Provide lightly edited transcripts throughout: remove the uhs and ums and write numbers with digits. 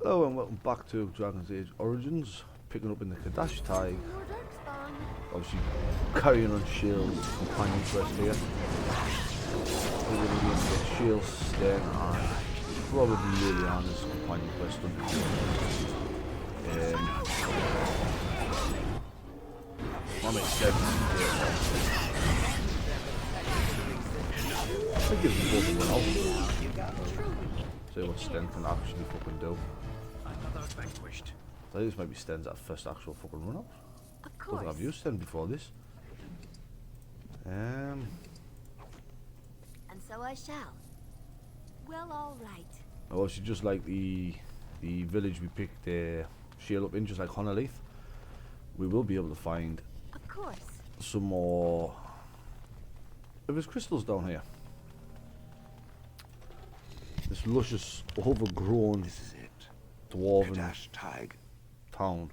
Hello and welcome back to Dragon's Age Origins, picking up in the Kadash Tide, obviously carrying on Shale's companion quest here. We're going to be in the Shale Sten and probably Liliana's companion quest done I'm expecting I think it's both of them out. See what Sten can actually fucking do. I think this might be Sten's first actual fucking run out. Of I don't course. think I've used Sten before this. And so I shall. Well, all right. Obviously, just like the village we picked Shale up in, just like Honolith, we will be able to find Of course. some more of his crystals down here. This luscious, overgrown This is it. dwarven Kadash Tig. town.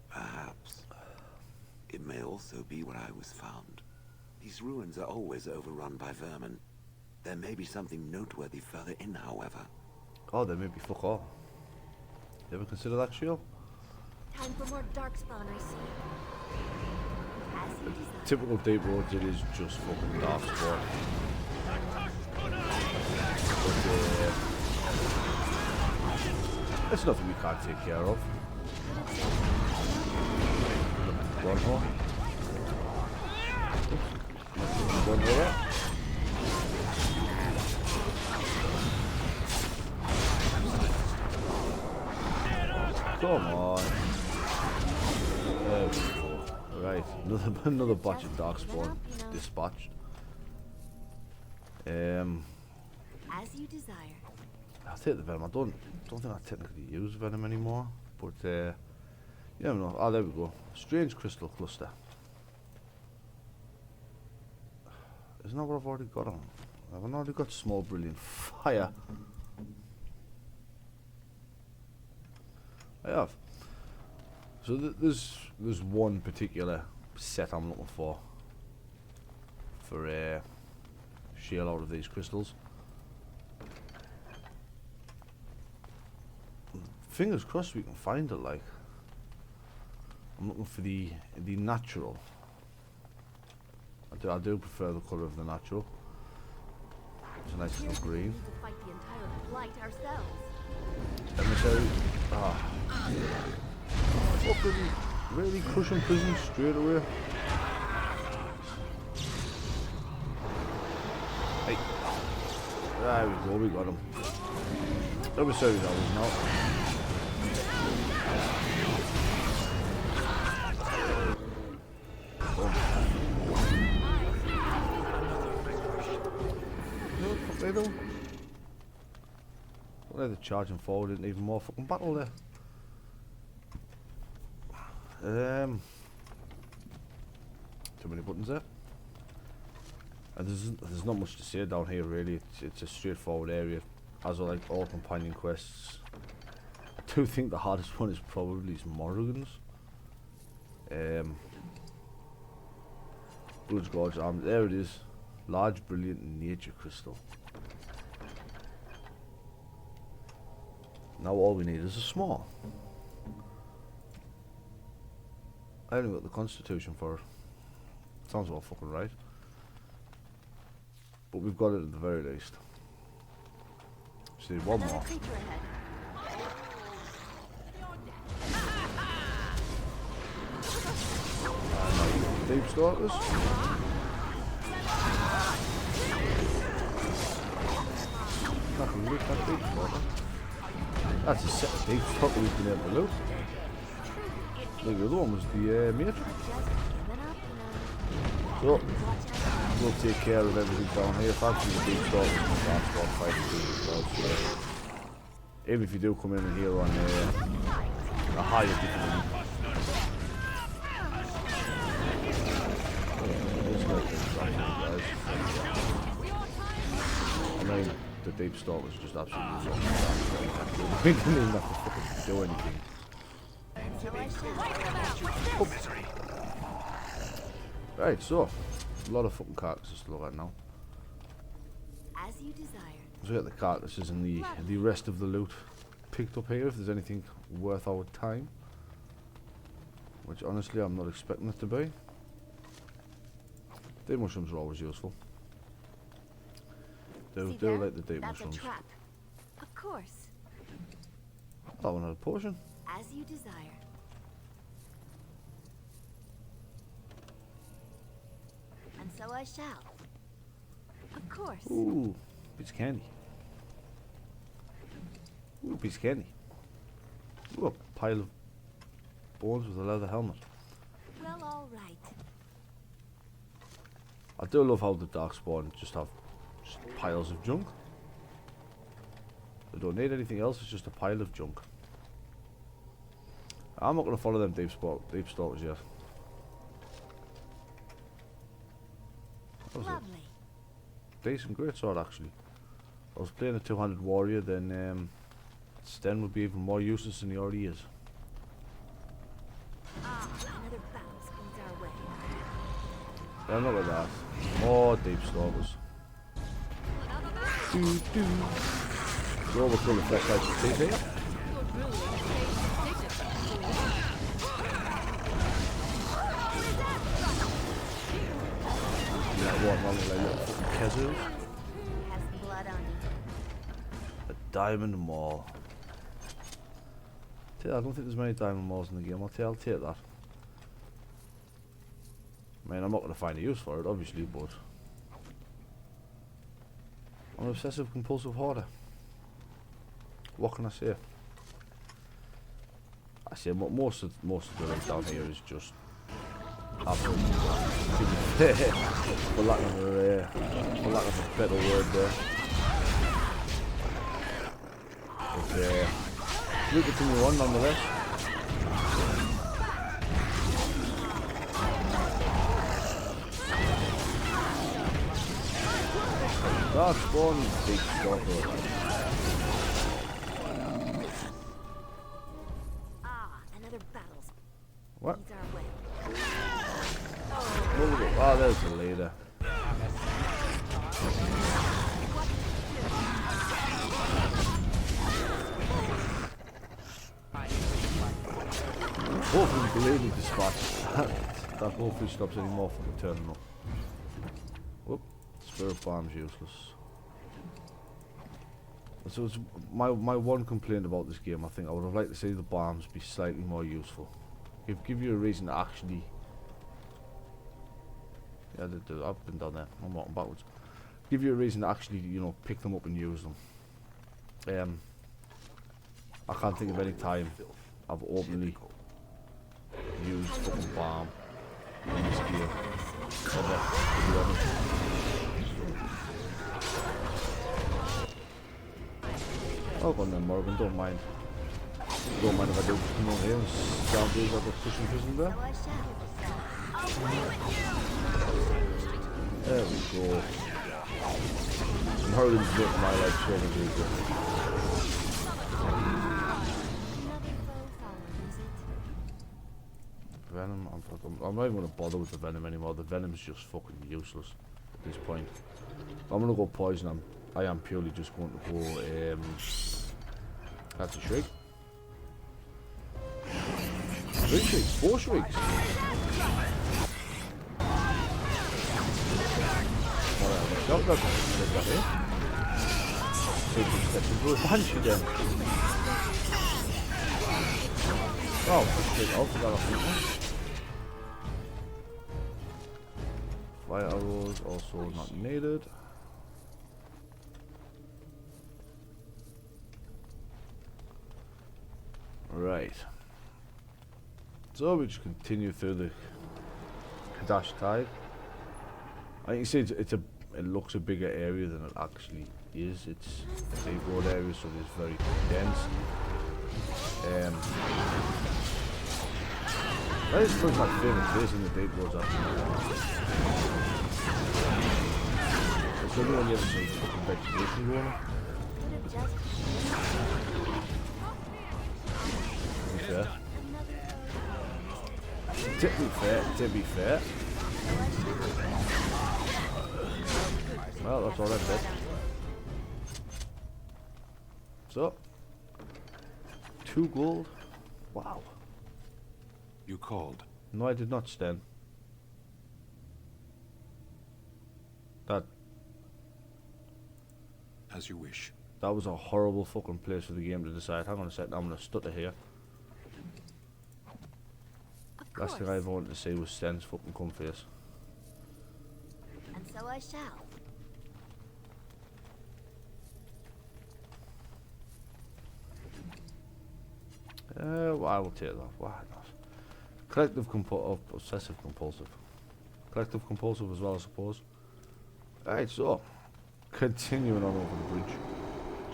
Perhaps. It may also be where I was found. These ruins are always overrun by vermin. There may be something noteworthy further in, however. Oh, there may be fuck all. You ever consider that, Shale? Time for more darkspawn, I see. As you desire. Typical Deep Roads, it is just fucking dark sport. But it's nothing we can't take care of. One more. One more. Come on. There we go. Right, another batch of darkspawn dispatched. As you desire. I'll take the venom. I don't think I technically use venom anymore, but you never know. Oh, there we go. Strange crystal cluster. Isn't that what I've already got on? I've already got small brilliant fire. I have. So there's one particular set I'm looking for Shale out of these crystals. Fingers crossed we can find it. Like, I'm looking for the natural. I do prefer the colour of the natural. It's a nice Here little we green. need to fight the entire blight ourselves. Emissary. Fucking really crushing prison straight away. Hey. There we go, we got him. Emissary that was not. What the fuck they do? Well, they're charging forward into even more fucking battle there. Too many buttons there. And there's not much to say down here really. It's a straightforward area, as are like all companion quests. I do think the hardest one is probably Morrigan's. Blood's Gorge Arm. There it is. Large, brilliant nature crystal. Now all we need is a small. I only got the constitution for it. Sounds all fucking right. But we've got it at the very least. See, one Another more. creature ahead. Deep starters. Not gonna loot that deep starter. That's a set of deep starter we've been able to loot. The other one was the mate. Just giving up now. So, we'll take care of everything down here. Fancy the deep starters and the transport fighting too as well. So, even if you do come in here on a higher difficulty. I mean, the deep start was just absolutely awesome. We didn't even have to fucking do anything. Right, so a lot of fucking carcasses to look at now. As you desire. So we get the carcasses and the rest of the loot picked up here if there's anything worth our time. Which honestly I'm not expecting it to be. Day mushrooms are always useful. See Do there? like the day That's mushrooms. a trap. Of course. That one had a potion. As you desire. And so I shall. Of course. Ooh, piece of candy. Ooh, piece of candy. Ooh, a pile of bones with a leather helmet. Well, all right. I do love how the Darkspawn just have just piles of junk. They don't need anything else, it's just a pile of junk. I'm not going to follow them deep stalkers yet. That was Lovely. a decent great sword actually. If I was playing a two-handed warrior, then Sten would be even more useless than he already is. Ah, another battle comes our way. Yeah, not like that. More deep stalkers. So we're full of fresh types of teeth here. Yeah, what, one like little fucking Kezu? Has blood on you. A diamond maul. I don't think there's many diamond mauls in the game. I'll take that. I mean, I'm not going to find a use for it, obviously, but I'm an obsessive compulsive hoarder. What can I say? I say most of the loot down here is just absolute for lack of a better word there. But we continue on nonetheless. Darkspawn, big stalker. Ah, another battle What? comes our way. Oh, there's the leader. Hopefully the leader dispatched. That hopefully stops any more from turning up. Whoop. Spirit bomb's useless. So it's my one complaint about this game. I think I would have liked to see the bombs be slightly more useful. Give you a reason to actually. Yeah, I've been down there. I'm walking backwards. Give you a reason to actually, you know, pick them up and use them. I can't think of any time I've openly used fucking bomb in this game. Ever, to be honest. Oh, go on then, Morgan, don't mind. Don't mind if I do come on here and stand these like a pushing prison there. So I shall. There we go. And Harlan's making my life so much easier. Another foe following, is it? Venom, I'm not even going to bother with the Venom anymore. The Venom's just fucking useless at this point. I'm going to go Poison. I am purely just going to go, that's a Shriek. 3 Shrieks, 4 Shrieks. Alright, that's it. So just step into a Banshee then. Oh, shit, I'll forget off this one. Fire arrows also not needed. Right. So we just continue through the Kadash Tide. I think you see it looks a bigger area than it actually is. It's a big road area, so it's very dense. That is probably my favourite place in the deep roads actually. It's only when you ever see fucking vegetation growing up. Could have just To be fair. another To be fair. So I shall. Well, that's all I said. So, 2 gold. Wow. You called. No, I did not, Sten. That As you wish. was a horrible fucking place for the game to decide. Hang on a second, I'm gonna stutter here. Of Last thing I course. ever wanted to see was Sten's fucking cum face. And so I shall. Well, I will take that. Why not? Collective obsessive compulsive. Collective compulsive as well, I suppose. Alright, so continuing on over the bridge.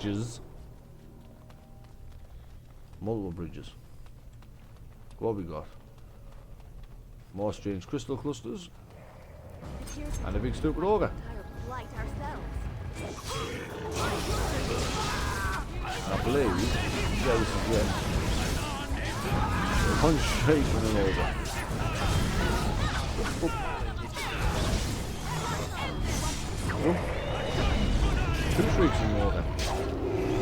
Jizz. Multiple bridges. What we got? More strange crystal clusters. Appears And a big stupid ogre. entire blight ourselves. And I believe, yeah, this is it. One straight from an ogre. Oh. 2 shrieks in an ogre.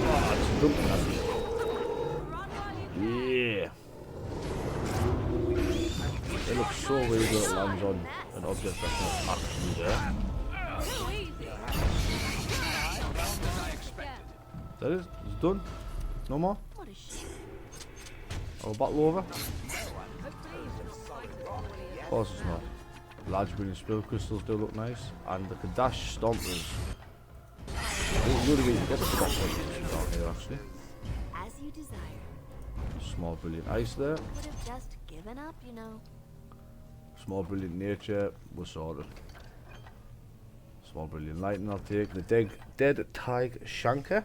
Oh, it's dumping at me. Yeah. It looks so weird when it lands on an object that's not actually there. Is that it? Is it done? No more? What a shame. Our battle over? Of course it's not. Large brilliant spirit crystals do look nice. And the Kadash Stompers. You're going to get the Kadash Stompers down here actually. As you desire. Small brilliant ice there. Would have just given up, you know. Small brilliant nature, we're sorted. Small brilliant lightning I'll take. The dead Tig Shanker.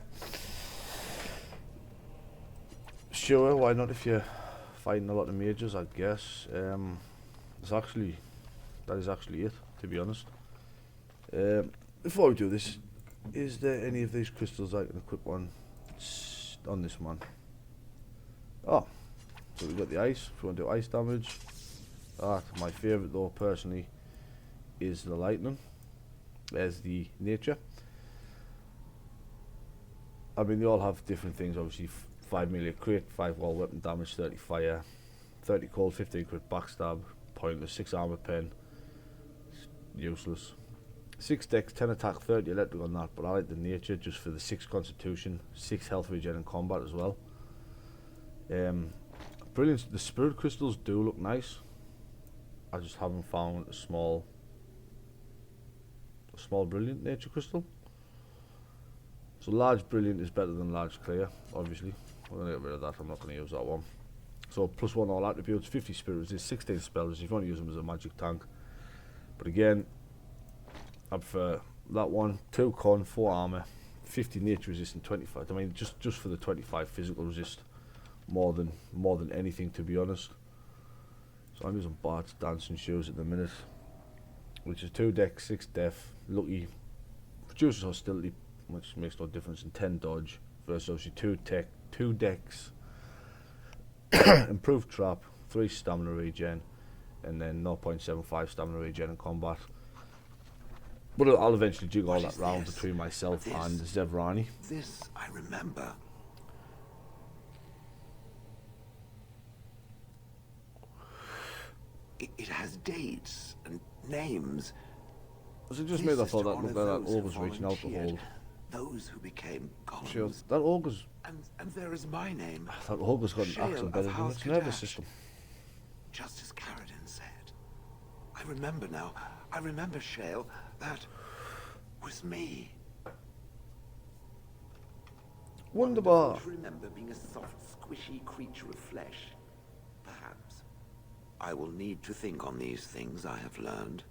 Sure, why not if you're fighting a lot of mages, I guess. That is actually it, to be honest. Before we do this, is there any of these crystals I can equip on this one? Oh, so we got the ice, if you want to do ice damage. My favourite though, personally, is the lightning. There's the nature. I mean, they all have different things, obviously. 5 melee crit, 5 wall weapon damage, 30 fire, 30 cold, 15 crit backstab, pointless, 6 armor pen, useless. 6 dex, 10 attack, 30 electric on that, but I like the nature just for the 6 constitution, 6 health regen in combat as well. Brilliant, the spirit crystals do look nice. I just haven't found a small brilliant nature crystal. So large brilliant is better than large clear, obviously. I'm going to get rid of that, I'm not going to use that one. So +1 all attributes, 50 spirit resist, 16 spell resist, if you want to use them as a magic tank. But again, I prefer that one, 2 con, 4 armor, 50 nature resist and 25, I mean just for the 25 physical resist, more than anything, to be honest. So I'm using Bart's dancing shoes at the minute, which is 2 dex, 6 def, lucky, reduces hostility, which makes no difference, in 10 dodge, versus obviously 2 tech, 2 dex, improved trap, 3 stamina regen, and then 0.75 stamina regen in combat. But I'll eventually jig all that round between myself and Zevrani. This I remember. It has dates and names. Was it just This me that is thought to that looked honor like that those who ogre's reaching out to volunteered, hold? those who became golems. Sure, that ogre's, And there is my name, that ogre's got an Shale axe of embedded in House its nervous Kadash. system. just as Caradin said. I remember now. I remember, Shale. That was me. Wunderbar. Wonderful to remember being a soft, squishy creature of flesh. Perhaps. I will need to think on these things I have learned.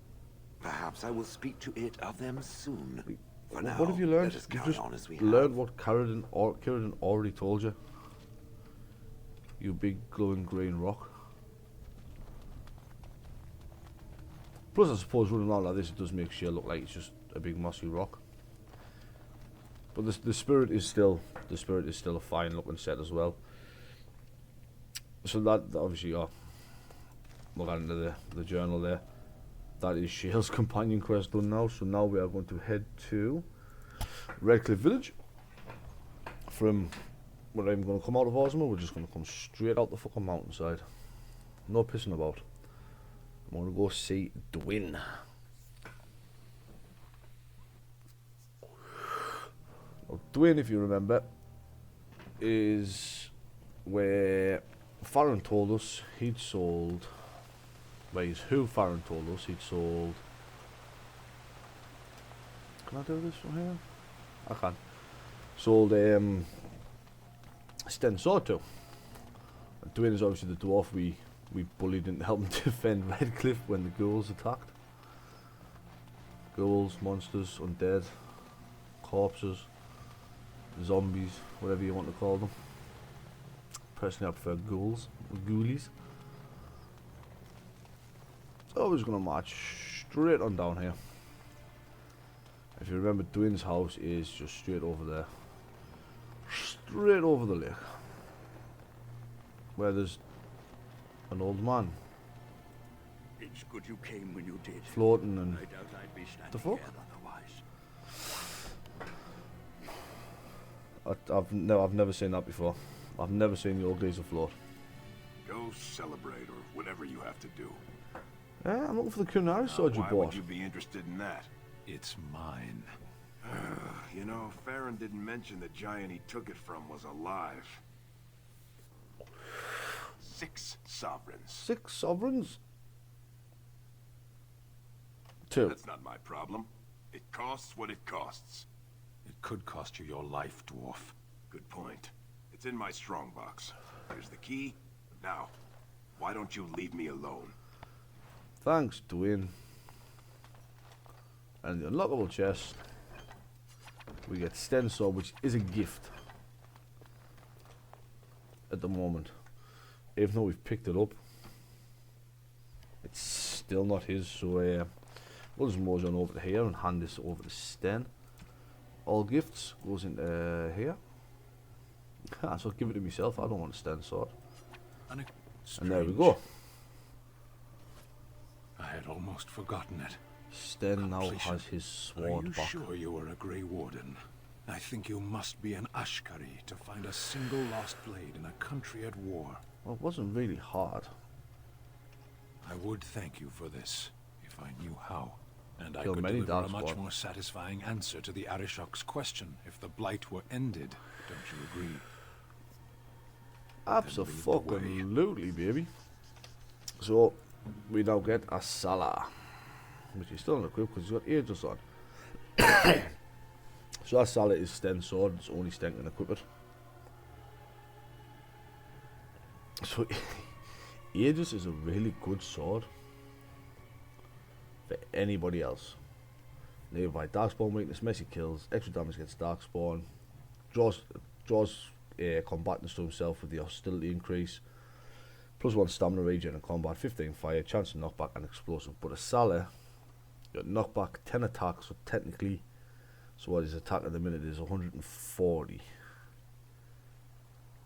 Perhaps I will speak to it of them soon. For now, What have you learned? let us You've carry just on as we learned have. what Caradin already told you. You big glowing green rock. Plus, I suppose running around like this, it does make Shale look like it's just a big mossy rock. But the spirit is still a fine looking set as well. So that obviously, look into the journal there. That is Shale's companion quest done now. So now we are going to head to Redcliffe Village. From We're not even going to come out of Ozma, we're just going to come straight out the fucking mountainside. No pissing about. I'm going to go see Dwyn. Now, Dwyn, if you remember, is where Farron told us he'd sold. Well, he's who Farron told us he'd sold. Can I do this from here? I can. Sold Sten sword to. And Dwyn is obviously the dwarf we bullied into helping defend Redcliffe when the ghouls attacked. Ghouls, monsters, undead, corpses, zombies, whatever you want to call them. Personally, I prefer ghouls, ghoulies. So we're just going to march straight on down here. If you remember, Dwyn's house is just straight over there. Straight over the lake. Where there's an old man It's good you came when you did. floating and... I doubt I'd be standing The fuck? here otherwise. I've never seen that before. I've never seen the old geezer float. Go celebrate, or whatever you have to do. Yeah, I'm looking for the Kunari sword you Why bought. would you be interested in that? It's mine. You know, Farron didn't mention the giant he took it from was alive. 6 sovereigns. 6 sovereigns? 2. That's not my problem. It costs what it costs. It could cost you your life, dwarf. Good point. It's in my strongbox. Here's the key. Now, why don't you leave me alone? Thanks, Dwyn. And the unlockable chest. We get Sten sword, which is a gift. At the moment. Even though we've picked it up. It's still not his, so we'll just mosey on over to here and hand this over to Sten. All gifts goes into here. So I'll give it to myself, I don't want a Sten sword. And And there we go. I had almost forgotten it. Sten now Completion. has his Are sword you back. sure you are a Grey Warden? I think you must be an Ashkari to find a single lost blade in a country at war. Well, it wasn't really hard. I would thank you for this, if I knew how. And I Killed could many deliver a much darkspawn. more satisfying answer to the Arishok's question if the Blight were ended. Don't you agree? Absolutely, baby. So, we now get a Salah. Which is still an equip because he's got Aegis on. So that Salah is Sten's sword, it's only Sten can equip it. So, Aegis is a really good sword for anybody else. Nearby Darkspawn weakness, messy kills, extra damage against Darkspawn, draws combatants to himself with the hostility increase, +1 stamina regen in combat, 15 fire, chance of knockback and explosive. But a Salah, got knockback, 10 attacks, so technically, so what his attack at the minute is 140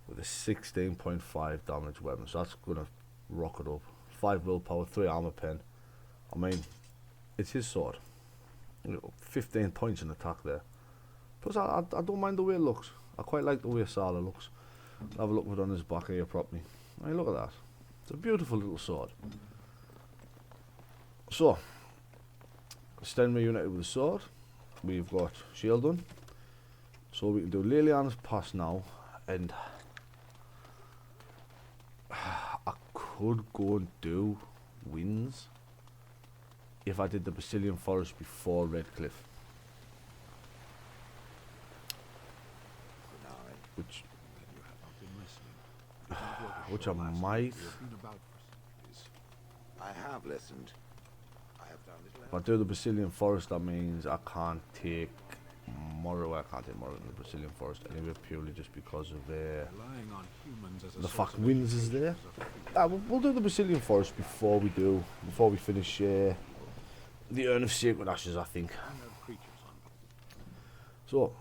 with a 16.5 damage weapon, so that's gonna rock it up. 5 willpower, 3 armor pen. I mean, it's his sword. 15 points in attack there. Plus, I don't mind the way it looks. I quite like the way Salah looks. Have a look at it on his back here properly. I mean, look at that. It's a beautiful little sword. So, Sten reunited with the sword. We've got shield done. So we can do Leliana's Pass now. And I could go and do Winds if I did the Basilian Forest before Redcliffe. Which I might. I have listened. I have done little If I do the Basilian Forest, that means I can't take Morrow. I can't take Morrow in the Basilian Forest anyway, purely just because of Relying on humans as a the source fact of Winds is education there. is a We'll do the Basilian Forest before we finish the Urn of Sacred Ashes, I think. So,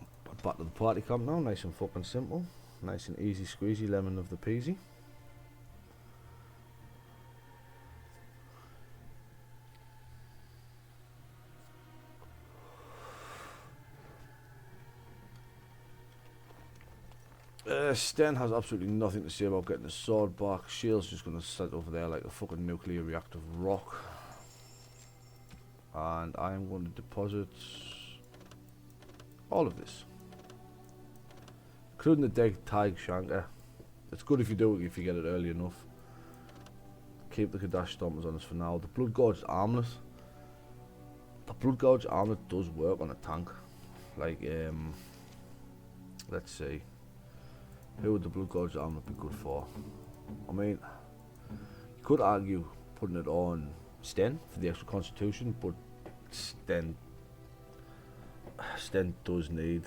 back to the party camp now, nice and fucking simple. Nice and easy squeezy, lemon of the peasy. Sten has absolutely nothing to say about getting his sword back. Shield's just going to sit over there like a fucking nuclear reactive rock. And I am going to deposit all of this, including the dead Tig Shanker. It's good if you do it, if you get it early enough. Keep the Kadash Stompers on us for now. The Blood Gorged Armlet. The Blood Gorged Armlet does work on a tank. Like, let's see. Who would the Blood Gorged Armlet be good for? I mean, you could argue putting it on Sten for the extra constitution, but Sten does need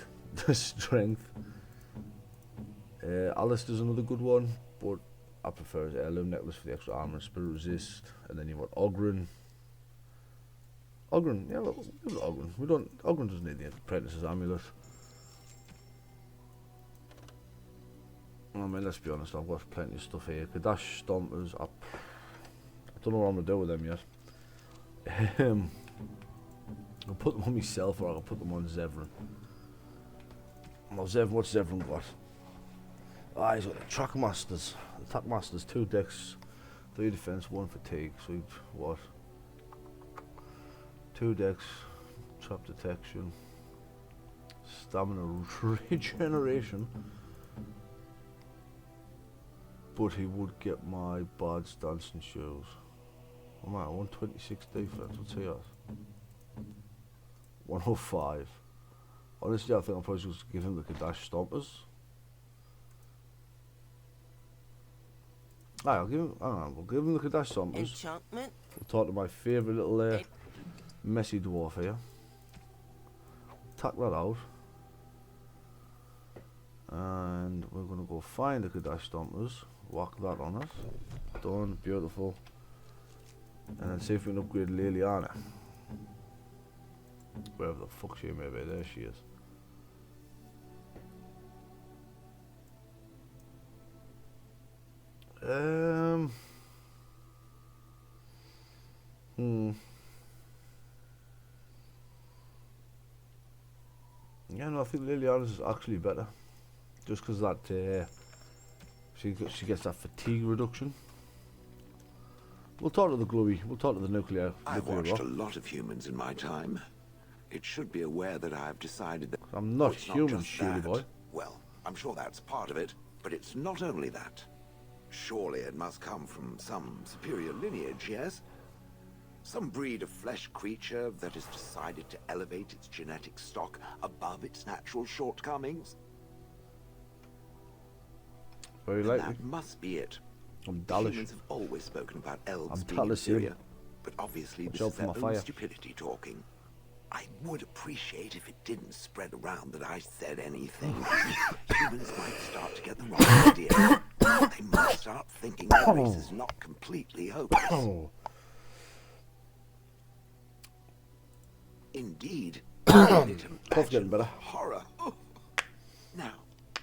the strength. Alistair's another good one, but I prefer his heirloom necklace for the extra armor and spirit resist. And then you've got Oghren. Oghren, yeah, well, give it Oghren. Oghren doesn't need the apprentice's amulet. I mean, let's be honest, I've got plenty of stuff here. Kadash Stompers, I don't know what I'm going to do with them yet. I'll put them on myself, or I'll put them on Zevran. Well, what's Zevran got? Ah, he's got the Track Masters. The Track Masters, 2 decks, 3 defense, 1 fatigue. So what? 2 decks, trap detection, stamina regeneration. But he would get my Bard's Dancing Shoes. Oh man, 126 defense, what's he at? 105. Honestly, I think I'll probably just give him the Kadash Stompers. Alright, I'll give him, I don't know, we'll give him the Kadash Stompers. Enchantment? We'll talk to my favourite little messy dwarf here. Tuck that out. And we're going to go find the Kadash Stompers. Whack that on us. Done, beautiful. And then see if we can upgrade Liliana. Wherever the fuck she may be, there she is. Yeah, no, I think Liliana's is actually better. Just because that she gets that fatigue reduction. We'll talk to the Glowy. We'll talk to the nuclear. I've watched rock. a lot of humans in my time. It should be aware that I've decided that I'm not it's human, just surely, that. boy. Well, I'm sure that's part of it, but it's not only that. Surely it must come from some superior lineage, yes? Some breed of flesh creature that has decided to elevate its genetic stock above its natural shortcomings. Very And likely. that must be it. I'm Dalish. Humans have always spoken about elves I'm being Taliesin. inferior, but obviously Watch this out is for their my own fire. stupidity talking. I would appreciate if it didn't spread around that I said anything. Humans might start to get the wrong idea. They might start thinking their race is not completely hopeless. Oh, Indeed. Cough's getting better. Horror. Oh. Now,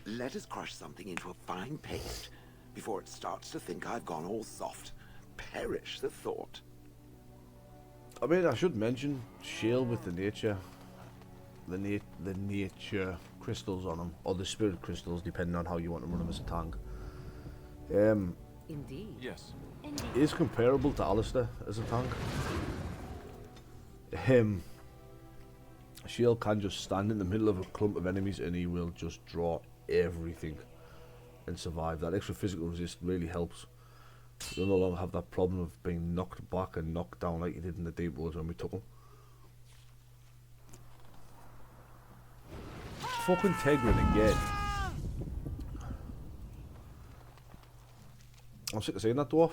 let us crush something into a fine paste before it starts to think I've gone all soft. Perish the thought. I mean, I should mention shield with the nature crystals on them, or the spirit crystals, depending on how you want to run them as a tank. Indeed. Yes. Is comparable to Alistair as a tank. Shield can just stand in the middle of a clump of enemies and he will just draw everything and survive. That extra physical resist really helps. You'll no longer have that problem of being knocked back and knocked down like you did in the deep woods when we took them. Fucking Tegrin again. I'm sick of saying that, dwarf.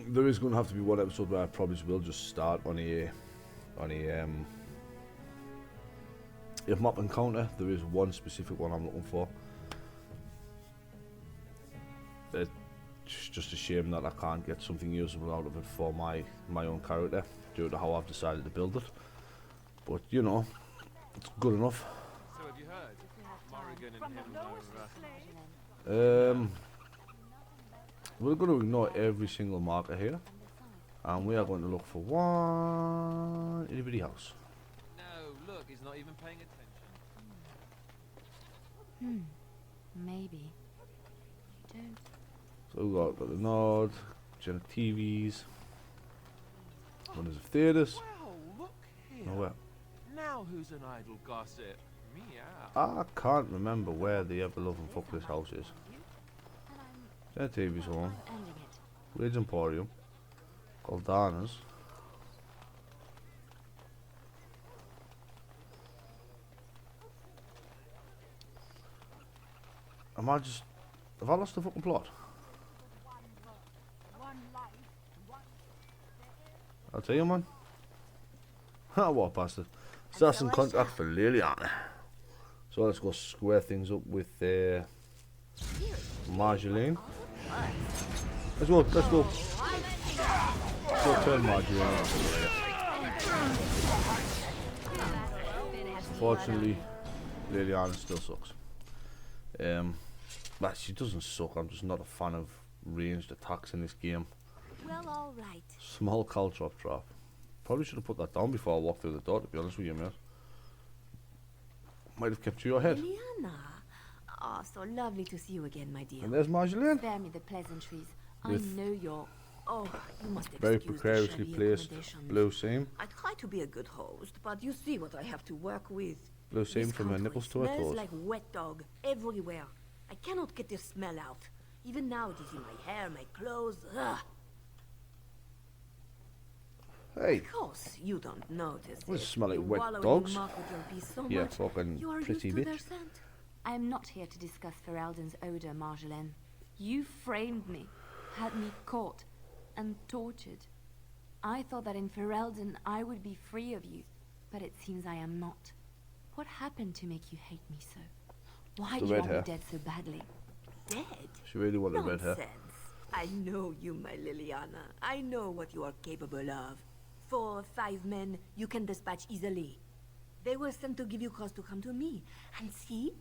There is going to have to be one episode where I probably will just start on a map encounter. There is one specific one I'm looking for. It's just a shame that I can't get something usable out of it for my own character due to how I've decided to build it. But you know, it's good enough. So have you heard? Morrigan and him are... We're going to ignore every single marker here, and we are going to look for one itty bitty house. No, look, he's not even paying attention. Maybe. You don't. So we got the Nord, Gen TVs, Wonders of Theatres. Well, look here. Nowhere. Now who's an idle gossip? Meow. I can't remember where the ever loving fuck this house is. Gen TV's home. Ending it. Rage Emporium. Goldana's. Am I just... Have I lost the fucking plot? I'll tell you, man. Ha, what a bastard. Assassin contract for Liliana. So let's go square things up with Marjolaine. Let's go, let's go. Let's go turn Marjolaine into the layer. Unfortunately, Liliana still sucks. But she doesn't suck, I'm just not a fan of ranged attacks in this game. Well, all right. Small caltrop trap. Probably should have put that down before I walked through the door, to be honest with you, mate. Might have kept you ahead. Liliana. Oh, so lovely to see you again, my dear. And there's Marjolaine. Spare me the pleasantries. With I know you're... Oh, you must excuse very the precariously shabby placed accommodations. blue seam. I try to be a good host, but you see what I have to work with. Blue seam This from her country nipples to her smells toes. like wet dog everywhere. I cannot get this smell out. Even now it is in my hair, my clothes. Ugh. Hey, Of course, you don't notice Does it it. smell like You wet wallow in dogs? muck with your pee so Yeah, much, fucking you are pretty used to their bitch. scent. I am not here to discuss Ferelden's odor, Marjolaine. You framed me, had me caught, and tortured. I thought that in Ferelden I would be free of you, but it seems I am not. What happened to make you hate me so? Why The do you red want me hair. dead so badly? Dead? She really wanted red hair. Nonsense. I know you, my Liliana. I know what you are capable of. 4 or 5 men you can dispatch easily. They were sent to give you cause to come to me. And see,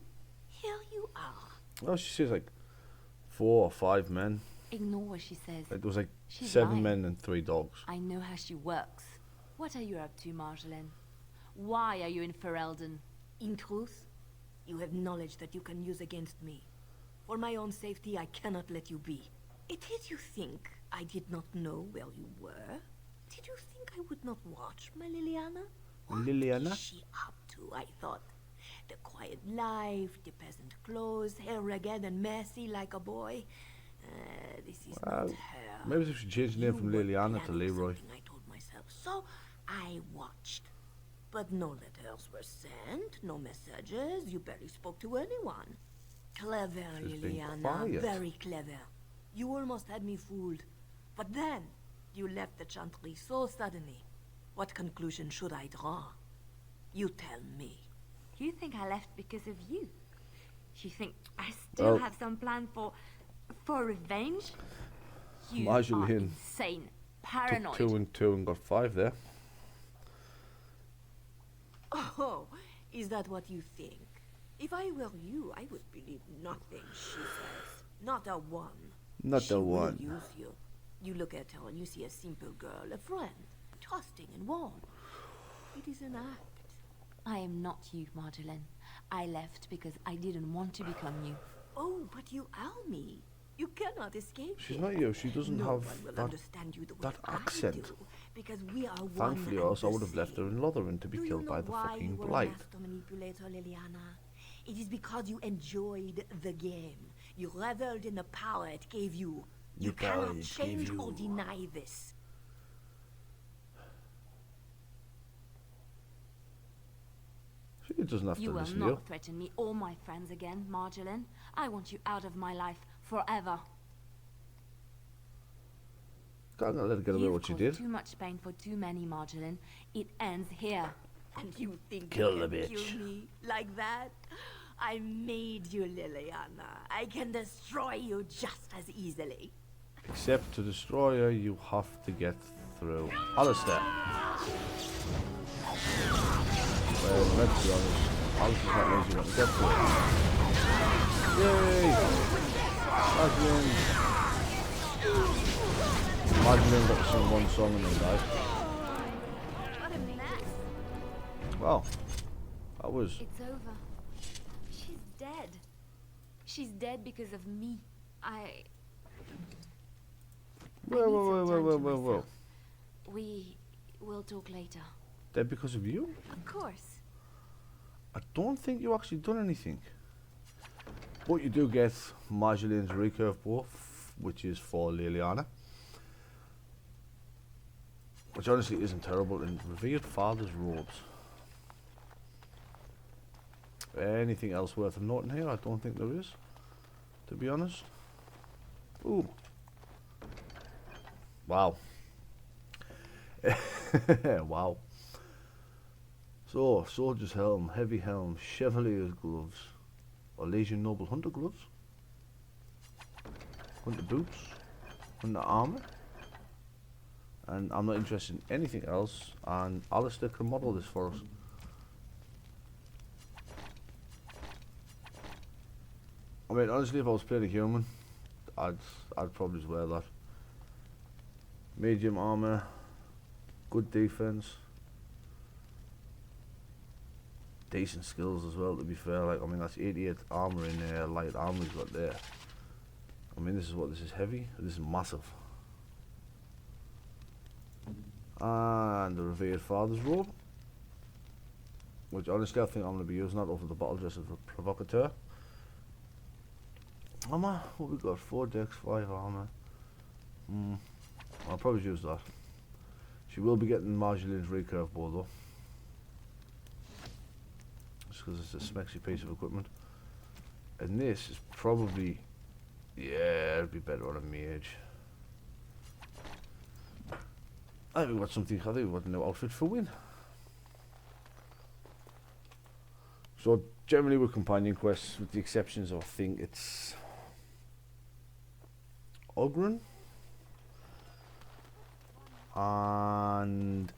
here you are. Well, she says like 4 or 5 men. Ignore what she says. It was like She's 7 lying. men and 3 dogs. I know how she works. What are you up to, Marjolaine? Why are you in Ferelden? In truth, you have knowledge that you can use against me. For my own safety, I cannot let you be. Did you think I did not know where you were? Did you think I would not watch, my Liliana? What Liliana? is she up to, I thought? The quiet life, the peasant clothes, hair ragged and messy like a boy. This is not her. Maybe if she changed the name You from were Liliana to planning Leroy. something, I told myself. So I watched. But no letters were sent, no messages. You barely spoke to anyone. Clever, She's been Liliana. quiet. Very clever. You almost had me fooled. But then, you left the Chantry so suddenly. What conclusion should I draw? You tell me. You think I left because of you? You think I still Well- have some plan for revenge? You Marjolaine are insane, paranoid. Took 2 and 2 and got 5 there. Oh, is that what you think? If I were you, I would believe nothing she says. Not a one. Not She the will one. use you. You look at her and you see a simple girl, a friend, trusting and warm. It is an act. I am not you, Marjolaine. I left because I didn't want to become you. Oh, but you are me. You cannot escape She's it. not you. She doesn't No have one will that. understand you the way that I accent. do, because we are one Thankfully, and else I the would have left her same. in Lotharing to be Do killed you by know the why fucking you were a blight. master manipulator, Liliana? It is because you enjoyed the game. You reveled in the power it gave you. You The power cannot it gave change or you. deny this. She doesn't have You to will listen to you. not threaten me or my friends again, Marjolaine. I want you out of my life forever. Can't let her get away You've with what she caused did. too much pain for too many, Marjolaine. It ends here. And you think Kill you the can bitch. kill me like that? I made you, Liliana. I can destroy you just as easily. Except to destroy her, you have to get through. Alistair. Well, let's be honest. Alistair's not lazy enough to get through. Yay! Marjolaine. Marjolaine got to sing one song and then died. What a mess. Well, That was... It's over. She's dead. She's dead because of me. I need some time to myself. We will talk later. Dead because of you? Of course. I don't think you actually done anything. But you do get Marjolaine's recurve bow, which is for Liliana. Which honestly isn't terrible. And revered father's robes. Anything else worth noting here? I don't think there is, to be honest. Ooh. Wow. Wow. So, soldier's helm, heavy helm, chevalier's gloves, Orlesian noble hunter gloves, hunter boots, hunter armor, and I'm not interested in anything else, and Alistair can model this for us. I mean, honestly, if I was playing a human, I'd probably just wear that. Medium armor, good defense, decent skills as well. To be fair, like I mean, that's 88 armor in light armor he's got there. I mean, this is heavy. This is massive. And the revered father's robe, which honestly I think I'm going to be using that over the battle dress of the provocateur. Armor, what we got? 4 dex, 5 armor. I'll probably use that. She will be getting Marjolaine's recurve bow though, just because it's a smexy piece of equipment. And this is probably, yeah, it'd be better on a mage. I think we got something. I think we got a new outfit for Win. So generally with companion quests, with the exceptions of I think it's Ogren and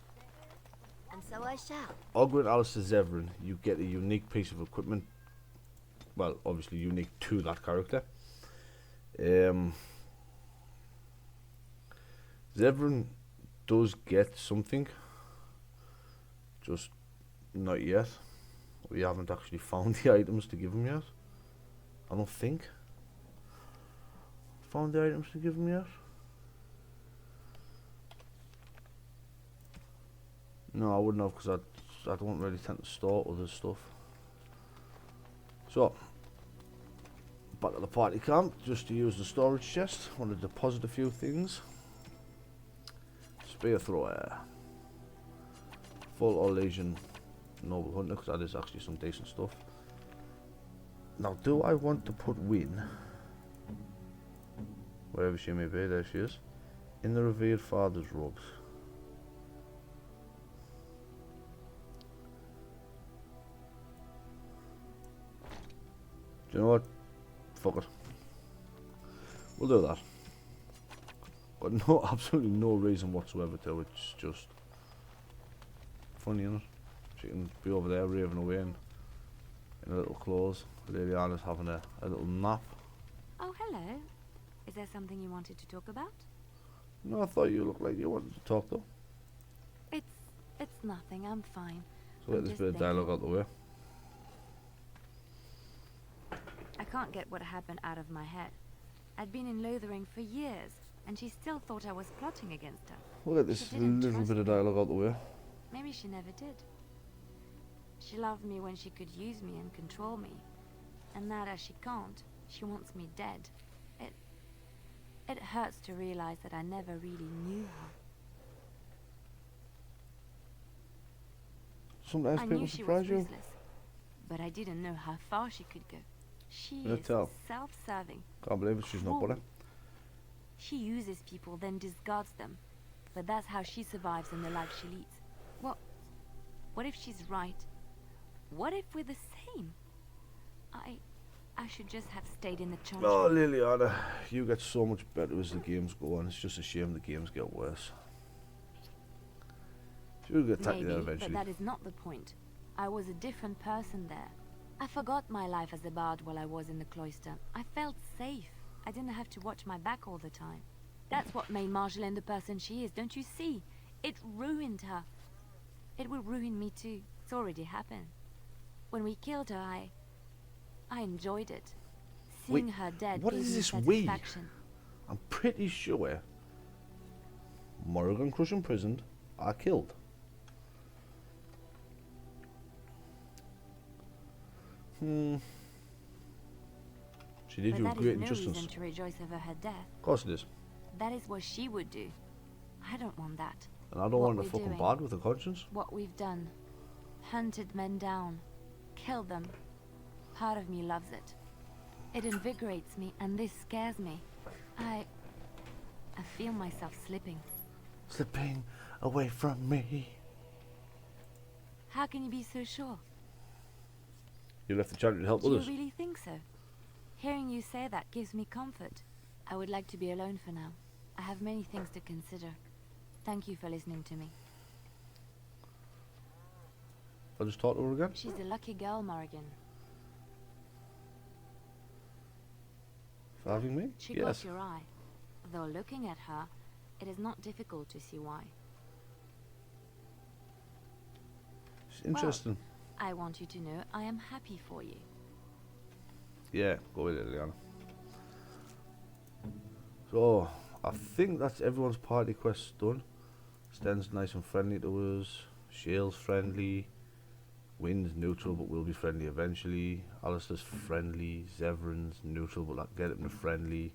so I shall. Ogren, Alistair, Zevran, you get a unique piece of equipment. Well, obviously unique to that character. Zevran does get something, just not yet. We haven't actually found the items to give him yet. I don't think. Found the items to give him yet? No, I wouldn't have, because I don't really tend to store other stuff. So, back at the party camp, just to use the storage chest. Want to deposit a few things. Spear thrower. Full Orlesian noble hunter, because that is actually some decent stuff. Now, do I want to put Win, wherever she may be, there she is, in the revered father's robes? Do you know what? Fuck it. We'll do that. But no, absolutely no reason whatsoever to. It's just funny, isn't it? She can be over there raving away in her little clothes. Liliana's having a little nap. Oh, hello. Is there something you wanted to talk about? No, I thought you looked like you wanted to talk though. It's nothing. I'm fine. So let this bit of dialogue out the way. I can't get what happened out of my head. I'd been in Lothering for years, and she still thought I was plotting against her. We'll let this little bit of dialogue out the way. Maybe she never did. She loved me when she could use me and control me. And now that she can't, she wants me dead. It hurts to realize that I never really knew her. Sometimes I people knew she surprise was you. ruthless, but I didn't know how far she could go. She Let's is tell. self-serving. Can't believe it, she's not butter. She uses people, then discards them. But that's how she survives in the life she leads. What if she's right? What if we're the same? I should just have stayed in the charge. Oh, Liliana, you get so much better as the games go on. It's just a shame the games get worse. She'll get attacked there eventually. But that is not the point. I was a different person there. I forgot my life as a bard while I was in the cloister. I felt safe. I didn't have to watch my back all the time. That's what made Marjolaine the person she is, don't you see? It ruined her. It will ruin me too. It's already happened. When we killed her, I enjoyed it. Wait, Seeing her dead what gave is me this we? satisfaction. I'm pretty sure Morrigan Crush imprisoned are killed. She did But you a that great is no injustice. reason to rejoice over her death. Of course it is. That is what she would do. I don't want that. And I don't What want her we're fucking doing. bad with a conscience. What we've done. Hunted men down. Killed them. Part of me loves it. It invigorates me, and this scares me. I feel myself slipping. Slipping away from me. How can you be so sure? You left the charity to help Do you others. really think so? Hearing you say that gives me comfort. I would like to be alone for now. I have many things to consider. Thank you for listening to me. I'll just talk to her again. She's a lucky girl, Morrigan. For having me? She Yes. caught your eye. Though looking at her, it is not difficult to see why. It's interesting. I want you to know I am happy for you. Yeah, go with it, Liana. So, I think that's everyone's party quests done. Sten's nice and friendly to us. Shale's friendly. Wynn's neutral but will be friendly eventually. Alistair's friendly. Zevran's neutral but like get him to friendly.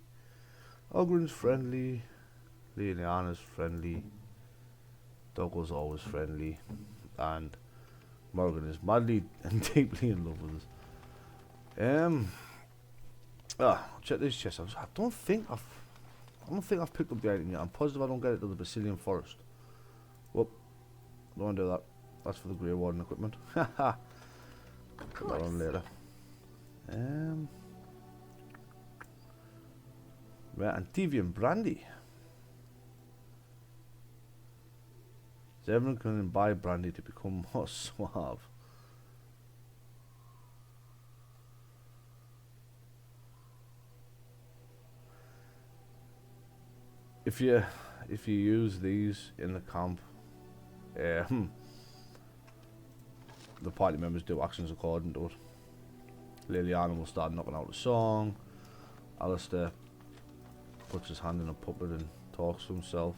Ogren's friendly. Liliana's friendly. Douglas always friendly. And Morgan is madly and deeply in love with us. Check this chest out. I don't think I've picked up the item yet. I'm positive I don't get it to the Basilian Forest. Whoop. Don't want to do that. That's for the Grey Warden equipment. Haha. Put that on later. Right, Antivian brandy. Everyone can buy brandy to become more suave. If you use these in the camp, the party members do actions according to it. Liliana will start knocking out a song. Alistair puts his hand in a puppet and talks to himself.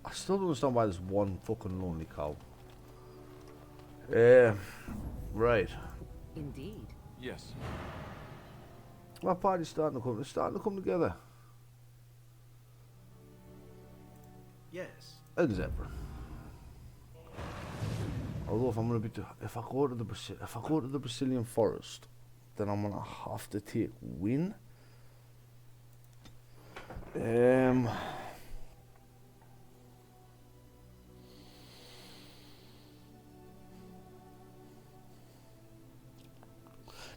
I still don't understand why there's one fucking lonely cow. Right. Indeed. Yes. My party's starting to come together. Yes. And Zebra. Although if I go to the Brazilian forest, then I'm gonna have to take Wynn.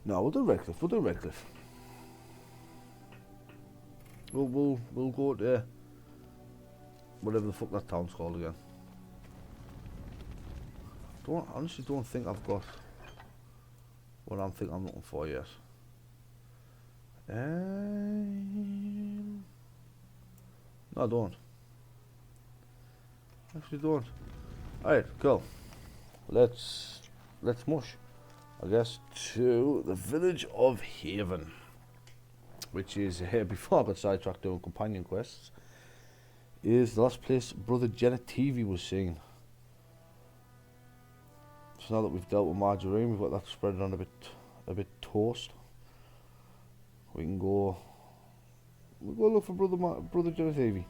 No, we'll do Redcliffe. We'll go to whatever the fuck that town's called again. Honestly don't think I've got what I'm looking for yet. No, I don't. Actually don't. Alright, cool. Let's mush, I guess, to the village of Haven, which is before I got sidetracked doing companion quests, is the last place Brother Genetivi was seen. So now that we've dealt with Margarine, we've got that spread on a bit toast. We can go. We'll go look for Brother Genetivi.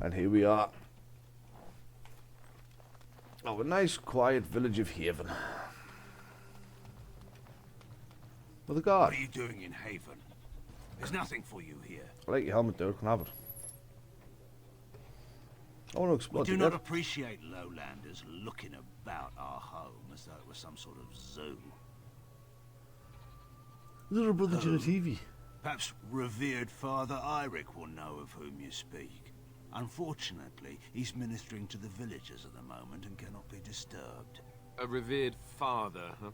And here we are. Oh, a nice quiet village of Haven. With a guard. What are you doing in Haven? There's nothing for you here. I like your helmet, dude. Can I have it? I want to explore We do it. not appreciate lowlanders looking about our home as though it was some sort of zoo. Little Brother Genetivi. Perhaps revered Father Eirik will know of whom you speak. Unfortunately, he's ministering to the villagers at the moment and cannot be disturbed. A revered father, huh?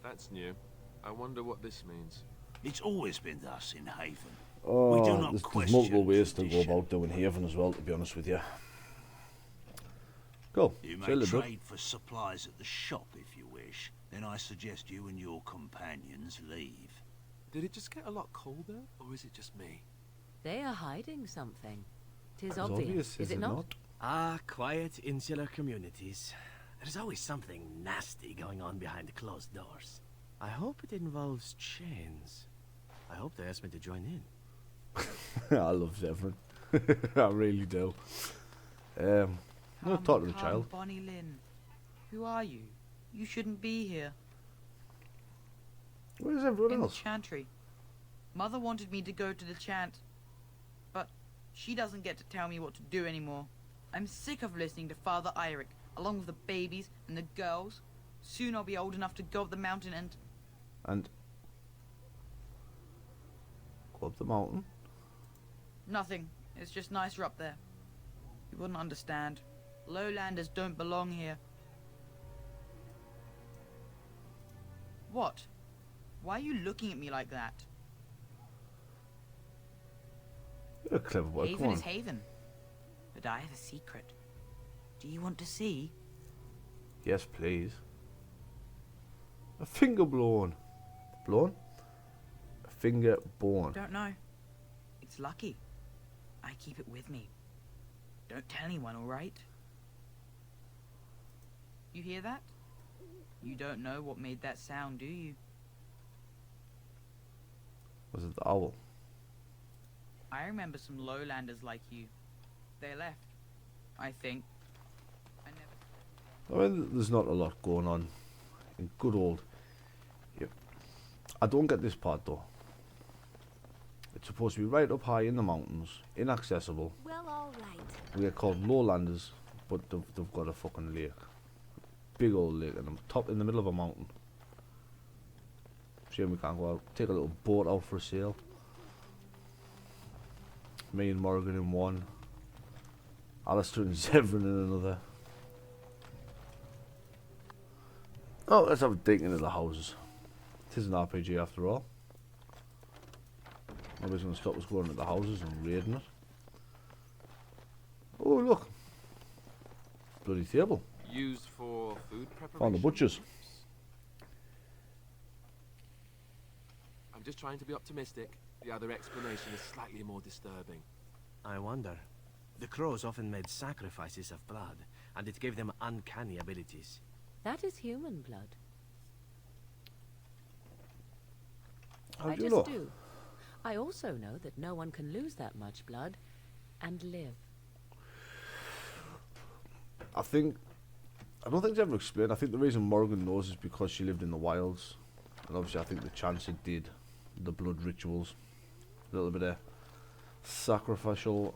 That's new. I wonder what this means. It's always been thus in Haven. We do Oh, not there's question multiple ways to go tradition. about doing Haven as well, to be honest with you. Cool. You See you may later, bud. trade for supplies at the shop if you wish. Then I suggest you and your companions leave. Did it just get a lot colder, or is it just me? They are hiding something. Tis It's obvious, is it not? Ah, quiet, insular communities. There's always something nasty going on behind the closed doors. I hope it involves chains. I hope they ask me to join in. I love Zevran. I really do. I'm going to talk to the child. Bonnie Lynn. Who are you? You shouldn't be here. Where's everyone In the else? chantry. Mother wanted me to go to the chant, but she doesn't get to tell me what to do anymore. I'm sick of listening to Father Eirik, along with the babies and the girls. Soon I'll be old enough to go up the mountain and... Go up the mountain? Nothing. It's just nicer up there. You wouldn't understand. Lowlanders don't belong here. What? Why are you looking at me like that? You're a clever boy, Haven come on. is Haven. But I have a secret. Do you want to see? Yes, please. A finger blown. Blown? A finger born. Don't know. It's lucky. I keep it with me. Don't tell anyone, alright? You hear that? You don't know what made that sound, do you? Was it the owl? I remember some lowlanders like you. They left, I think. I never... I mean, there's not a lot going on in good old... Yep. I don't get this part though. It's supposed to be right up high in the mountains, inaccessible. Well, all right. We get called lowlanders, but they've got a fucking lake. Big old lake in the top, in the middle of a mountain. Shame we can't go out. Take a little boat out for a sail. Me and Morgan in one. Alistair and Zevran in another. Oh, let's have a dig into the houses. It is an RPG after all. Nobody's going to stop us going into the houses and raiding it. Oh, look. Bloody table. Used for food preparation. Found the butchers. I'm just trying to be optimistic. The other explanation is slightly more disturbing. I wonder. The crows often made sacrifices of blood, and it gave them uncanny abilities. That is human blood. How I do you just know? do. I also know that no one can lose that much blood and live. I don't think it's ever explained. I think the reason Morgan knows is because she lived in the wilds. And obviously I think the Chancellor did the blood rituals. A little bit of sacrificing.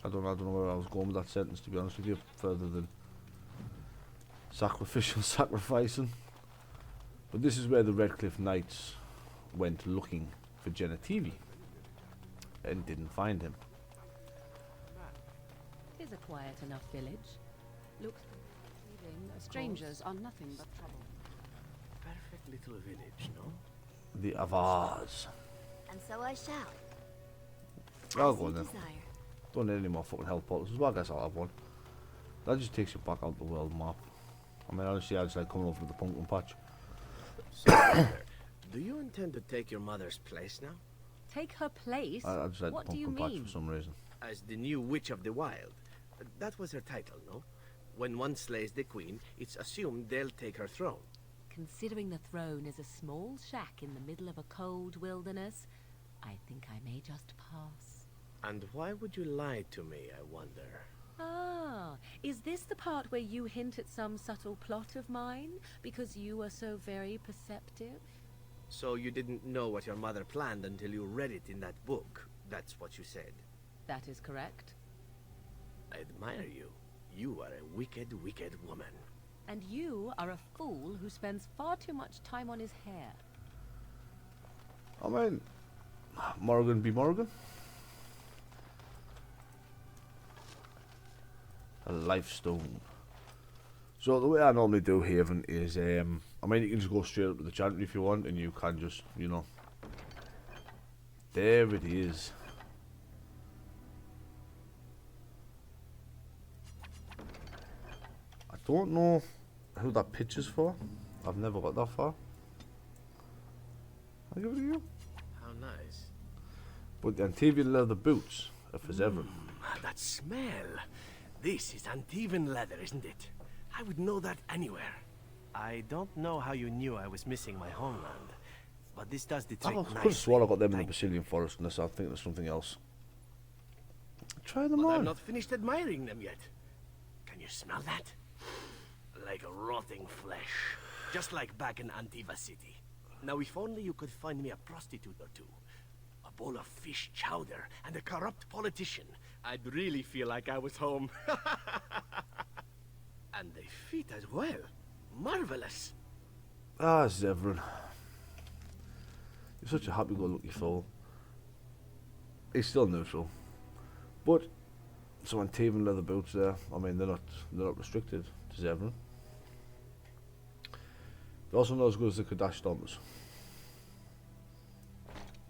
I don't know where I was going with that sentence, to be honest with you, further than sacrificial sacrificing. But this is where the Redcliffe Knights went looking for Genetivi and didn't find him. Tis a quiet enough village. Looks strangers are nothing but trouble. Perfect little village, no? The Avars. And so I shall. I'll As go you on then. desire. Don't need any more fucking health bottles. Well, I guess I'll have one. That just takes you back out the world map. I mean, honestly, I just like coming over to the pumpkin patch. So, do you intend to take your mother's place now? Take her place? I just like What the do you pumpkin patch mean? for some reason. As the new Witch of the Wild. That was her title, no? When one slays the queen, it's assumed they'll take her throne. Considering the throne is a small shack in the middle of a cold wilderness, I think I may just pass. And why would you lie to me, I wonder? Ah, is this the part where you hint at some subtle plot of mine? Because you are so very perceptive? So you didn't know what your mother planned until you read it in that book. That's what you said. That is correct. I admire you. You are a wicked, wicked woman. And you are a fool who spends far too much time on his hair. I mean, Morgan be Morgan. A life stone. So the way I normally do Haven is I mean, you can just go straight up to the chantry if you want, and you can just, you know. There it is. I don't know who that picture's for. I've never got that far. I'll give it to you. How nice. But the Antivian leather boots are for Zevran. That smell. This is Antivan leather, isn't it? I would know that anywhere. I don't know how you knew I was missing my homeland, but this does the trick I could have nicely. sworn I got them in the Basilian Forest, unless I think there's something else. Try them But on. I'm not finished admiring them yet. Can you smell that? Like rotting flesh. Just like back in Antiva City. Now, if only you could find me a prostitute or two. A bowl of fish chowder and a corrupt politician. I'd really feel like I was home. And the feet as well. Marvelous. Ah, Zevran. You're such a happy-go-lucky fool. He's still neutral. But, so Antivan leather boots there, I mean, they're not restricted to Zevran. They're also not as good as the Kadash Stompers.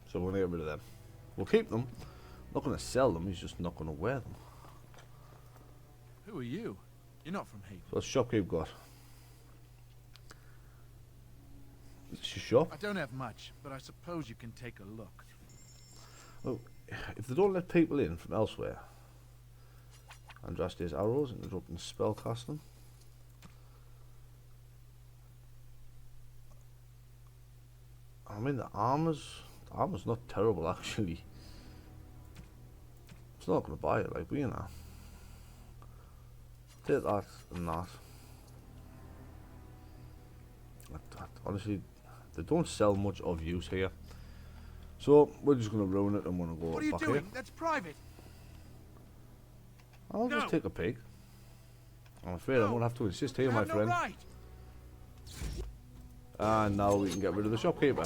So we're going to get rid of them. We'll keep them. Not going to sell them, he's just not going to wear them. Who are you? You're not from Haven. So what's shopkeep got? It's your shop. I don't have much, but I suppose you can take a look. Well, if they don't let people in from elsewhere, Andraste's arrows, interrupting spell casting. I mean, the armor's not terrible actually. It's not gonna buy it, like, but you know. Take that and that. Honestly, they don't sell much of use here. So we're just gonna ruin it and wanna go What are you back doing? here. That's private. I'll just take a peek. I'm afraid I won't have to insist here, my friend. Right. And now we can get rid of the shopkeeper.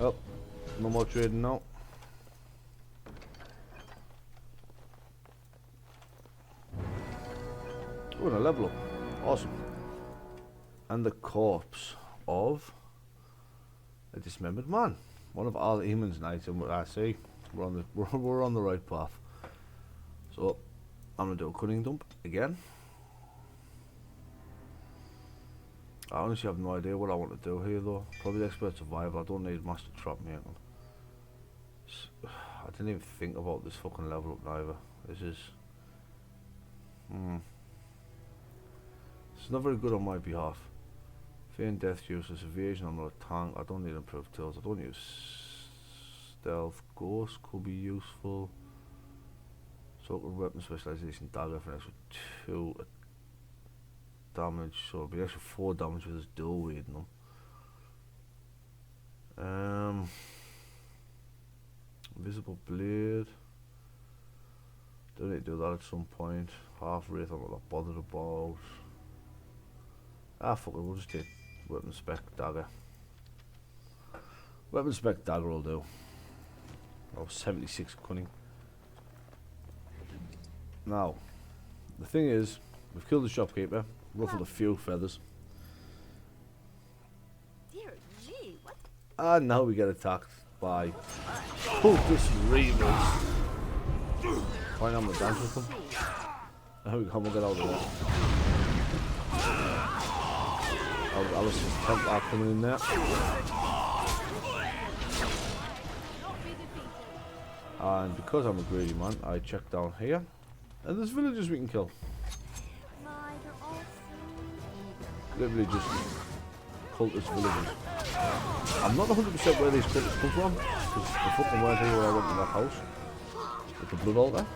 Oh, no more trading now. We're gonna level up. Awesome. And the corpse of a dismembered man. One of Al Eamon's knights, and I see we're on the right path. So I'm gonna do a cunning dump again. I honestly have no idea what I want to do here though. Probably expert survival. I don't need master trap making. I didn't even think about this fucking level up neither. This is it's not very good on my behalf. Fear and death useless, evasion, I'm not a tank. I don't need improved tools. I don't use stealth. Ghost could be useful. Soaking weapon specialization, dagger for an extra 2 damage, so it'll be extra 4 damage with this dual wielding them. Invisible blade. Don't need to do that at some point. Half wraith I'm not bothered about. Ah fuck it, we'll just take weapon spec dagger. Weapon spec dagger will do. Oh, 76 cunning. Now, the thing is, we've killed the shopkeeper, ruffled a few feathers. Dear me, what? And now we get attacked by cultist reavers. Fine, I'm gonna dance with them. Now we come and get out of there. Alison's Templar coming in there. And because I'm a greedy man, I check down here. And there's villagers we can kill. Literally just cultist villagers. I'm not 100% where these cultists come from, because they fucking weren't here when I went to that house with the blood altar.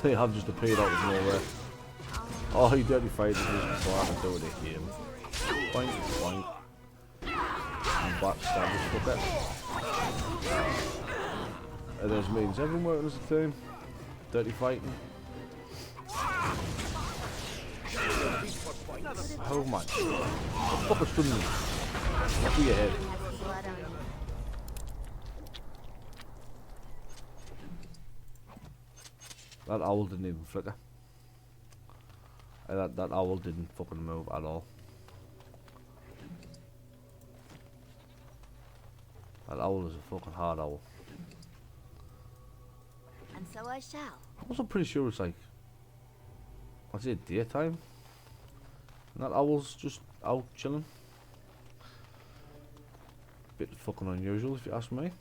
They have just appeared out of nowhere. Oh, you dirty fighters before I can do it again. Point, point. And backstab this fucker. And there's me and Zevran working as a team. Dirty fighting. How much? What the fuck is stunning me? Look through your head. That owl didn't even flicker. That owl didn't fucking move at all. That owl is a fucking hard owl. And so I shall. I'm also pretty sure it's like, I'd say daytime. And that owl's just out chilling. Bit fucking unusual if you ask me.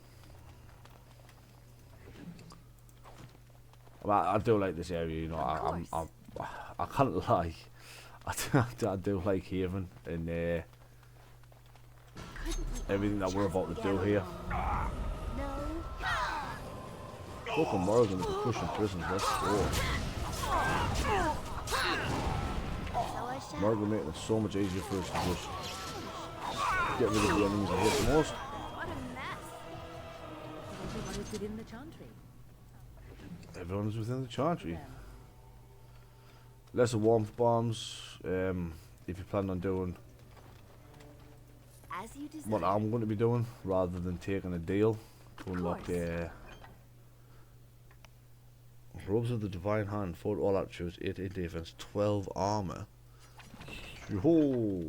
I do like this area, you know. I can't lie. I do like Haven and everything that we're about to do here. Fucking Morgan is pushing prisons. Let's go. Morgan making it so much easier for us to just get rid of the enemies I hate the most. What a mess. Everyone is within the chantry. Everyone's within the chantry. Lesser warmth bombs. If you plan on doing As you desire. what I'm going to be doing, rather than taking a deal to unlock Robes of the Divine Hand, 4 all attributes, 8 defense, 12 armor. Yo,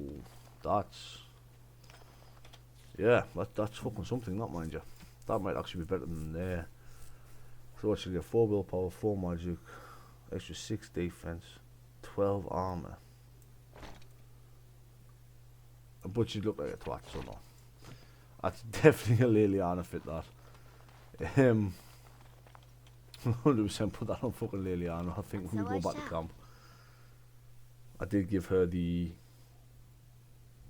that's that's fucking something, not mind you. That might actually be better than there. So actually get 4 willpower, 4 magic, extra 6 defense, 12 armor. But you look like a twat, so no. That's definitely a Leliana fit, that. 100% put that on fucking Leliana. I think when we go back to camp. I did give her the...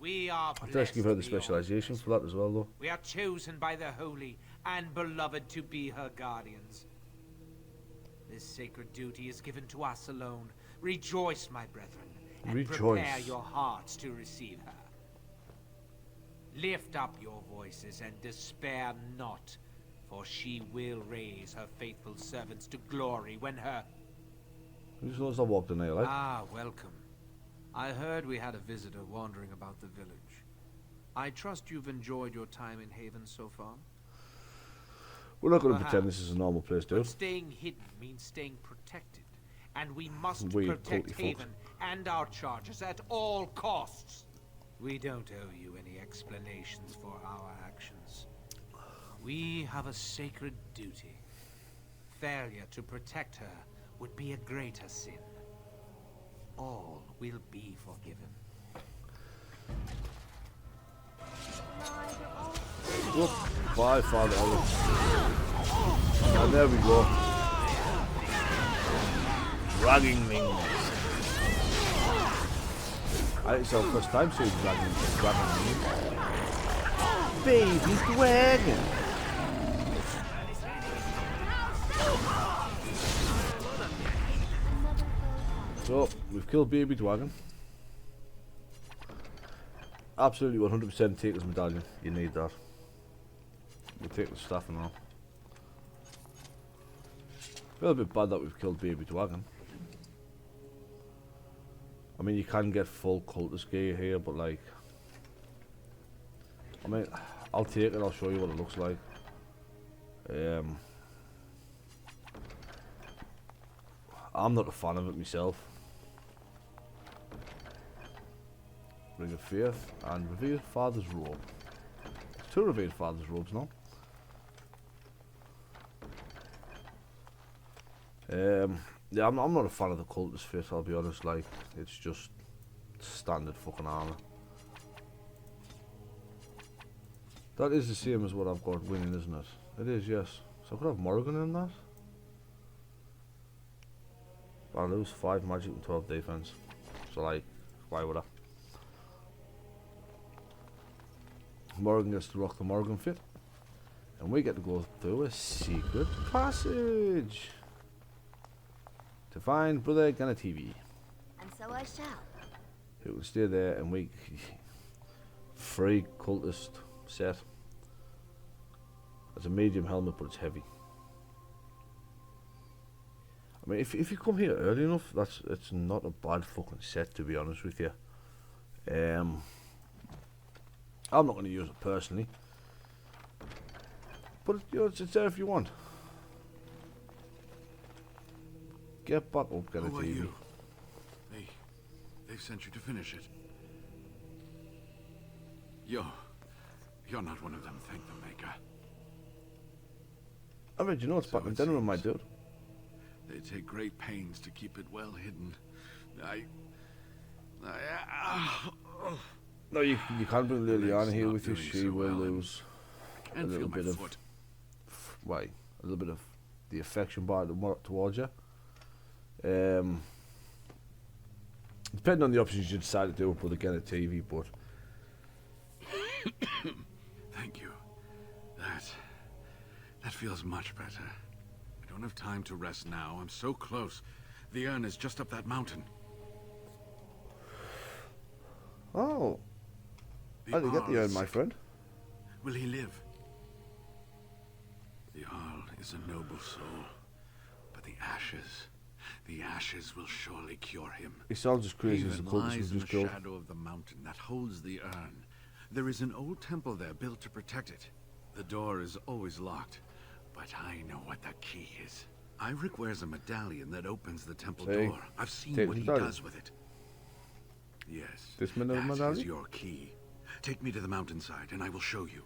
I did actually give her the specialization for that as well, though. We are chosen by the holy and beloved to be her guardians. This sacred duty is given to us alone. Rejoice, my brethren, and prepare your hearts to receive her. Lift up your voices and despair not, for she will raise her faithful servants to glory when her... You just noticed I walked in there, like? Ah, welcome. I heard we had a visitor wandering about the village. I trust you've enjoyed your time in Haven so far? We're not going to pretend this is a normal place, dude. But staying hidden means staying protected. And we must protect Haven and our charges at all costs. We don't owe you any explanations for our actions. We have a sacred duty. Failure to protect her would be a greater sin. All will be forgiven. Whoop. Bye, Father Ellen. And there we go. Dragging things. I think it's our first time seeing dragging things. Baby dragon. So, we've killed Baby Dragon. Absolutely 100% take this medallion. You need that. We'll take the staff and all. Feel a bit bad that we've killed Baby Dragon. I mean, you can get full cultist gear here, but like... I mean, I'll take it, I'll show you what it looks like. I'm not a fan of it myself. Ring of Faith and Revered Father's Robe. 2 Revered Father's Robes now. Yeah, I'm not a fan of the cultist fit, I'll be honest, like, it's just standard fucking armor. That is the same as what I've got winning, isn't it? It is, yes. So I could have Morgan in that. I lose 5 magic and 12 defense. So like, why would I? Morgan gets to rock the Morgan fit. And we get to go through a secret passage. To find Brother Ganativi. And so I shall. Who will stay there and we... free cultist set. It's a medium helmet, but it's heavy. I mean, if you come here early enough, it's not a bad fucking set, to be honest with you. I'm not going to use it personally, but you know, it's there if you want. Get back up, get a TV. Me. sent you to finish it. You're not one of them, thank the Maker. I read your notes back in dinner, my dude. They take great pains to keep it well hidden. No, you can't bring Liliana here with you. doing She so will well, lose a Can't little feel my bit of, foot. a little bit of the affection bar towards you. Depending on the options you decide to do, put again a TV, but Thank you. That feels much better. I don't have time to rest now. I'm so close. The urn is just up that mountain. oh, how did you get the urn, my friend? Will he live? The Jarl is a noble soul, but the ashes will surely cure him. He sounds as crazy as the Haven cultist lies we in the just killed. shadow of the mountain that holds the urn. There is an old temple there built to protect it. The door is always locked, but I know what the key is. Eirik wears a medallion that opens the temple Say, door. I've seen take what the he medallion. does with it. Yes, This that is medallion? your key. Take me to the mountainside and I will show you.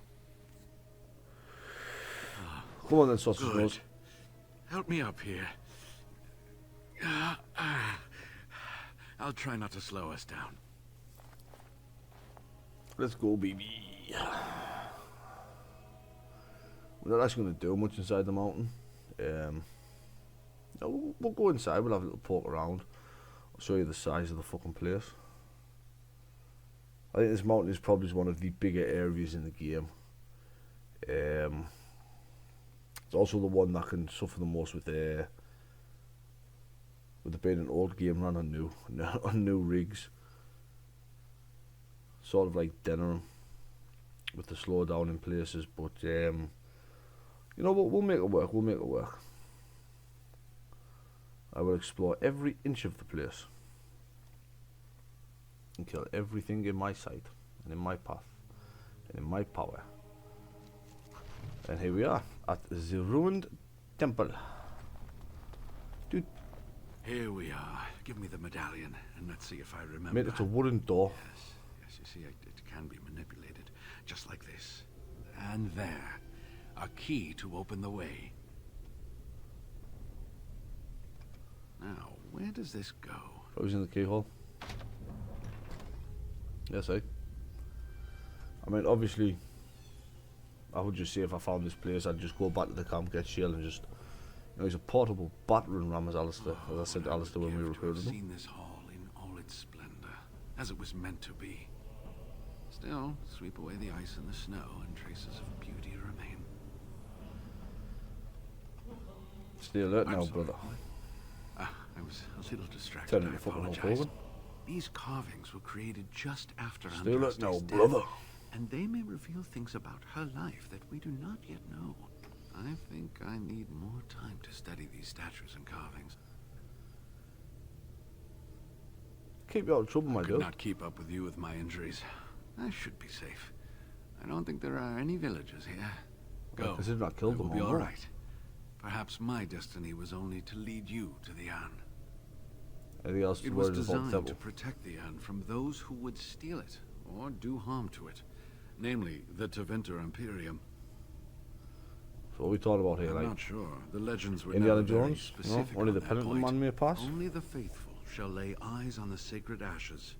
Come on then, sausage Good. nose. Help me up here. I'll try not to slow us down. Let's go, baby. We're not actually going to do much inside the mountain. No, we'll go inside. We'll have a little poke around. I'll show you the size of the fucking place. I think this mountain is probably one of the bigger areas in the game. It's also the one that can suffer the most with it being an old game run on new rigs. Sort of like Denerim with the slowdown in places, but you know what, we'll make it work. We'll make it work. I will explore every inch of the place and kill everything in my sight and in my path and in my power. And here we are at the ruined temple. Dude, Here we are. Give me the medallion and let's see if I remember. mate, it's a wooden door. Yes, you see, it can be manipulated, just like this. And there, a key to open the way. Now, where does this go? Probably in the keyhole. Yes, I mean, obviously, I would just say if I found this place, I'd just go back to the camp, get Shale, and just, you know, he's a portable battering ram, as Alistair, as I said to Alistair when we recruited I've him. seen this hall in all its splendor, as it was meant to be. Still, sweep away the ice and the snow, and traces of beauty remain. Stay alert now, I'm sorry. brother. I was a little distracted. Turn I into fucking Hulk apologize. Hogan. These carvings were created just after Stay alert Andraste's now, death, brother. and they may reveal things about her life that we do not yet know. I think I need more time to study these statues and carvings. Keep you out of trouble, my I could dude. not keep up with you with my injuries. I should be safe. I don't think there are any villagers here. Well, Go. considering I killed will them be all, all no. right. Perhaps my destiny was only to lead you to the urn. Anything else to It was worry about the designed devil? to protect the urn from those who would steal it or do harm to it, namely the Tevinter Imperium. So what are we talking about here, I'm like not sure. The legends were Indiana never very Jones? No, specific only on the that penitent point. man may pass? Only the faithful shall lay eyes on the sacred ashes.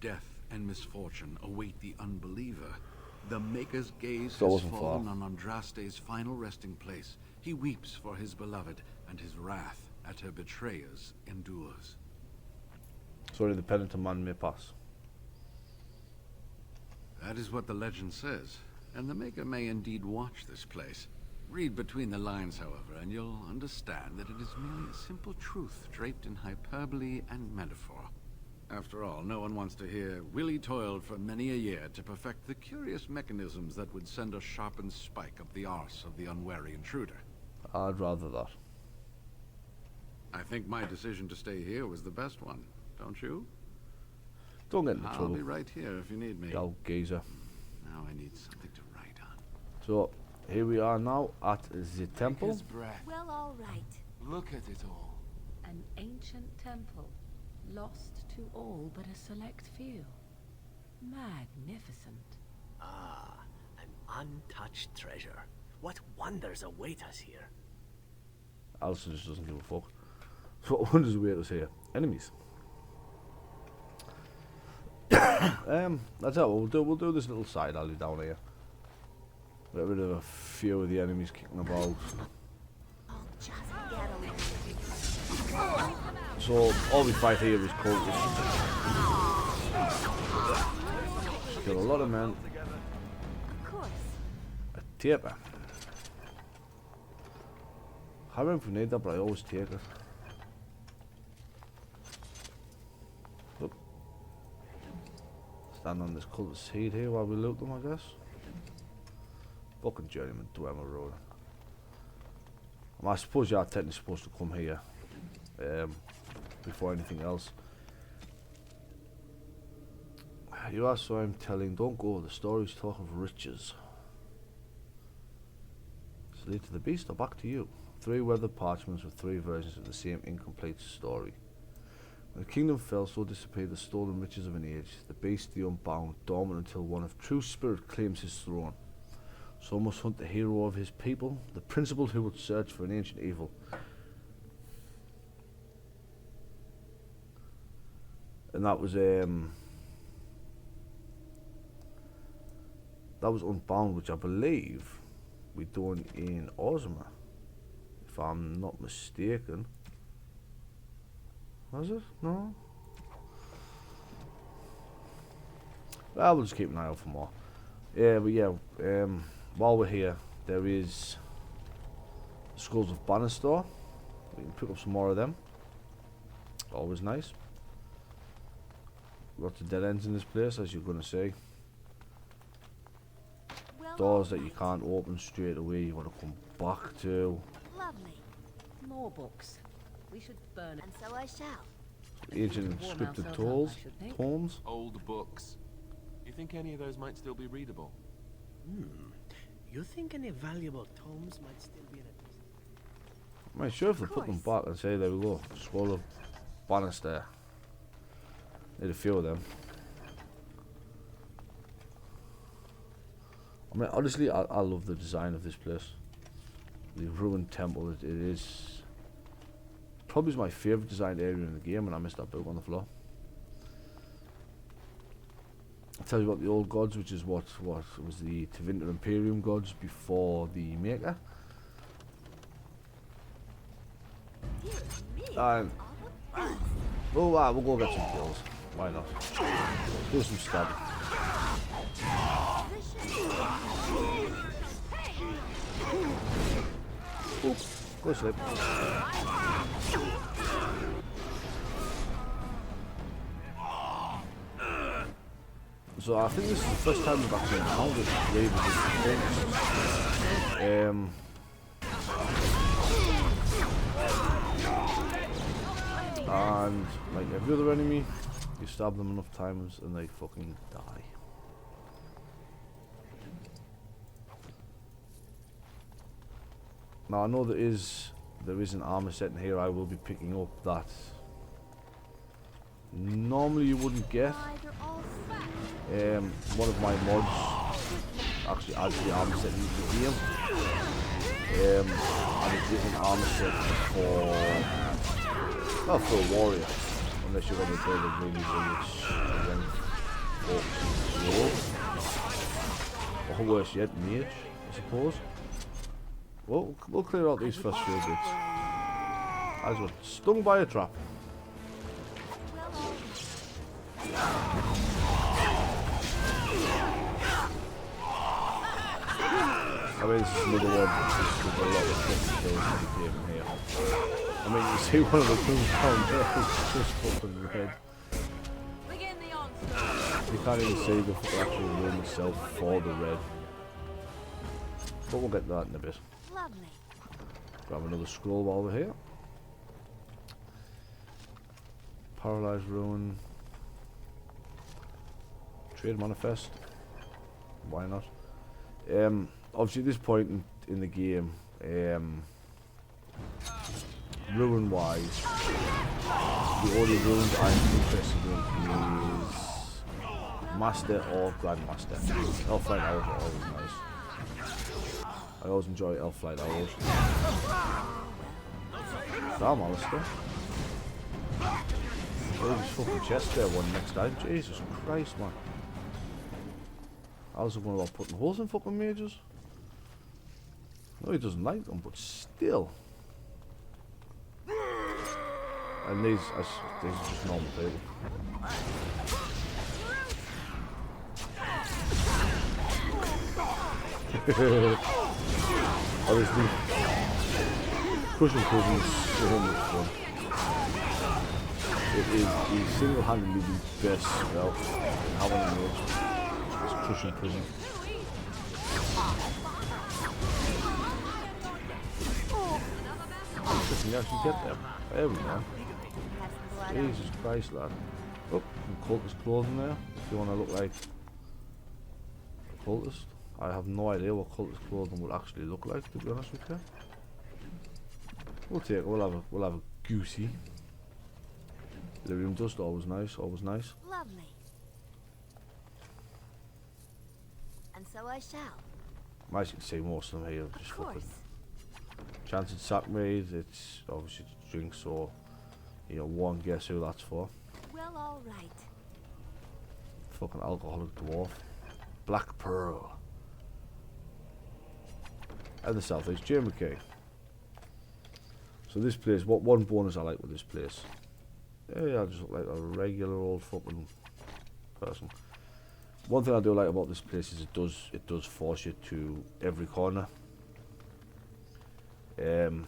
Death and misfortune await the unbeliever. The Maker's gaze That has wasn't fallen far. on Andraste's final resting place. He weeps for his beloved, and his wrath at her betrayers endures. So only the penitent man may pass. That is what the legend says, and the Maker may indeed watch this place. Read between the lines, however, and you'll understand that it is merely a simple truth draped in hyperbole and metaphor. After all, no one wants to hear Willie toiled for many a year to perfect the curious mechanisms that would send a sharpened spike up the arse of the unwary intruder. I'd rather that. I think my decision to stay here was the best one, don't you? Don't get into I'll trouble. be right here if you need me. You old geezer. Now I need something to write on. So here we are now at the temple. His breath. Well, all right. Look at it all. An ancient temple. lost to all but a select few. Magnificent. Ah, an untouched treasure. What wonders await us here? Alistair just doesn't give a fuck. So what wonders await us here? Enemies. That's how we'll do. We'll do this little side alley down here. Get rid of a few of the enemies kicking about. So all we fight here is cultists. Kill a lot of men. A taper. I don't know if we need that, but I always take it. Look. Stand on this cultist seed here while we loot them, I guess. Fucking journeyman to Emma Road. I suppose you are technically supposed to come here before anything else. You are, so I'm telling, don't go. The stories talk of riches. Slay to the beast or back to you. 3 weathered parchments with 3 versions of the same incomplete story. When the kingdom fell, so disappeared the stolen riches of an age. The beast, the unbound, dormant until one of true spirit claims his throne. So must hunt the hero of his people, the principal who would search for an ancient evil. And that was Unbound, which I believe we done in Ozma, if I'm not mistaken. Was it? No? Well, we'll just keep an eye out for more. Yeah, but yeah, while we're here, there is the Skulls of Banastor. We can pick up some more of them. Always nice. Lots of dead ends in this place, as you're going to see. Doors that you can't open straight away, you want to come back to. Lovely. More books. We should burn it. And so I shall. Ancient inscripted tomes. Old books. You think any of those might still be readable? You think any valuable tomes might still be in it? I'm not sure if they put them back and say, there we go, Scroll of Banastor. Need a few of them. I mean, honestly, I love the design of this place. The ruined temple, it is probably my favourite designed area in the game, and I missed that book on the floor. I'll tell you what, the old gods, which is what was the Tevinter Imperium gods before the Maker. And we'll go get some kills. Why not? Do some stabbing. Oops, go to sleep. So I think this is the first time we've actually encountered ravens in and like every other enemy, you stab them enough times and they fucking die. Now I know there is an armor set in here I will be picking up that normally you wouldn't get. One of my mods actually adds the armor set into the game. And it is an armor set for a warrior, unless you're going to build a really slow, or worse yet, mage, I suppose. Well, we'll clear out these first few bits. I was stung by a trap. I mean, this is another one. There's a lot of fucking kills in the game here. I mean, you see one of the things down there is just fucking red. You can't even see the actual room itself for the red. But we'll get to that in a bit. Lovely. Grab another scroll while we're here. Paralyzed Ruin. Trade Manifest. Why not? Obviously at this point in the game, ruin wise, the only runes I'm interested in is Master or Grandmaster. Elflight Arrows are always nice. I always enjoy Elflight Arrows. Damn, Alistair. Oh, his fucking chest there one next time. Jesus Christ, man. I was going about putting holes in fucking mages. No, he doesn't like them, but still. And these are just normal people. Obviously, Crushing Prison is so much fun. It is the single-handedly the best spell in having a mage. It's Crushing Prison. Can you actually get them? There we go. Jesus Christ, lad. Oh, some cultist clothing there. If you want to look like a cultist. I have no idea what cultist clothing would actually look like, to be honest with you. We'll take it. We'll have a goosey. Lyrium dust, always nice, always nice. Lovely. And so I shall. As you can see, most of them here are just fucking Chanted Sack Maid. It's obviously drink, so you know, one guess who that's for. Well, all right. Fucking alcoholic dwarf. Black Pearl. And the South East JMK. So this place, what one bonus I like with this place. Yeah, I just look like a regular old fucking person. One thing I do like about this place is it does force you to every corner. There's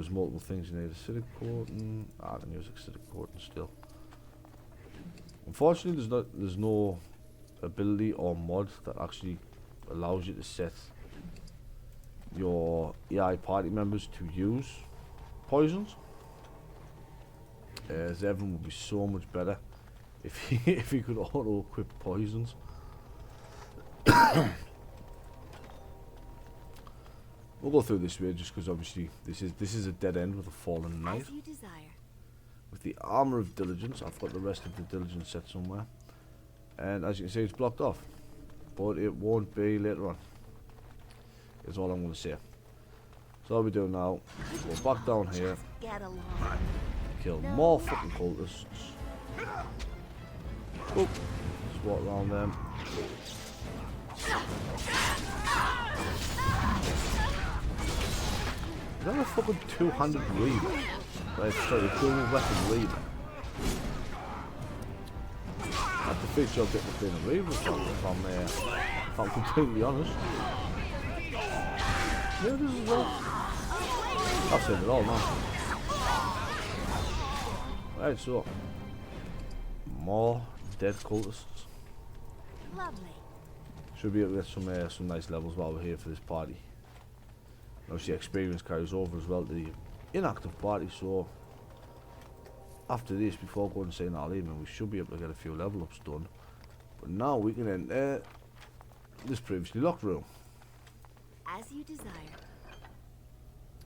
multiple things you need. Acidic coating. I can use acidic coating still. Unfortunately, there's no ability or mod that actually allows you to set your AI party members to use poisons. Zevran would be so much better if he could auto equip poisons. We'll go through this way just because obviously this is a dead end with a fallen knight. As you desire. With the armor of diligence, I've got the rest of the diligence set somewhere, and as you can see, it's blocked off, but it won't be later on. Is all I'm going to say. So all we do now, go back down here, Get along. kill more fucking cultists. Oh, just walk around them. Is that a fucking two-handed reaver? Right, sorry, dual weapon reaver. That defeats your bit of being a reaver if I'm completely honest. Yeah, this is all. I've said it all now. Right, so more dead cultists. Lovely. Should be able to get some nice levels while we're here for this party. Obviously, experience carries over as well to the inactive party. So after this, before going and saying our evening, we should be able to get a few level ups done. But now we can enter this previously locked room, As you desire.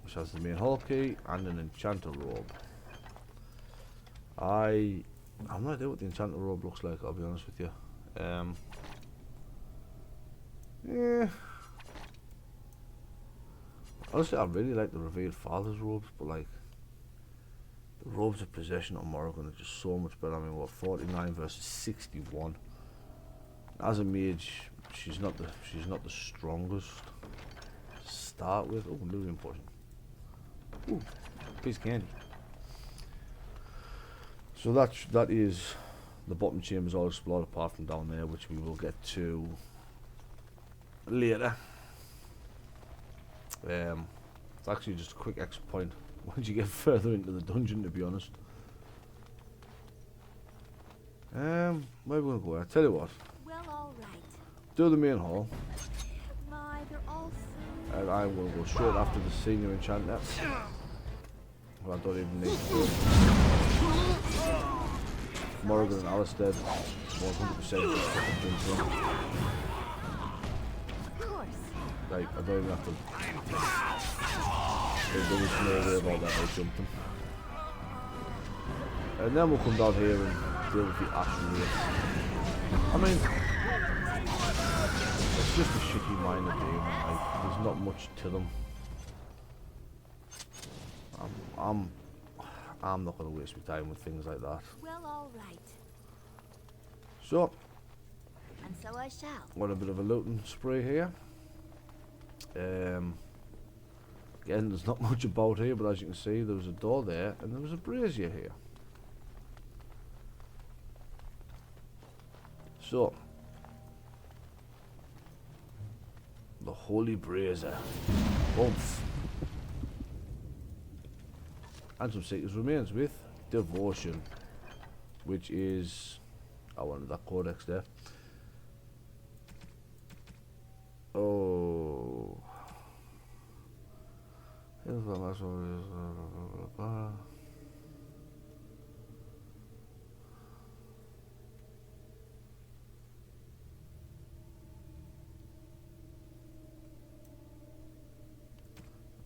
which has the main hall key and an enchanter robe. I have no idea what the enchanter robe looks like, I'll be honest with you. Yeah. Honestly, I really like the Revealed Father's robes, but like the robes of possession on Morrigan are just so much better. I mean, what, 49 versus 61. As a mage, she's not the strongest to start with. Oh, Lyrium potion. Ooh, piece of candy. So that is the bottom chambers all explored apart from down there, which we will get to later. It's actually just a quick exit point once you get further into the dungeon, to be honest. Where are we gonna go? I tell you what. Well, all right. Do the main hall, My, they're all so... and I will go straight after the senior enchanter. Well, I don't even need to do. Morrigan and Alistair, 100% just fucking jump in. Of course. Like, I don't even have to There was no way about that, I jumped them. And then we'll come down here and deal with the Ash Wraith. I mean, it's just a shitty minor demon, like, there's not much to them. I'm not going to waste my time with things like that. Well, all right. So, And so I shall. got a bit of a looting spree here. Again, there's not much about here, but as you can see, there was a door there, and there was a brazier here. So, the Holy Brazier. Oomph. And some Seeker's remains with Devotion, which is, I wanted that codex there. Oh. Here's the last one.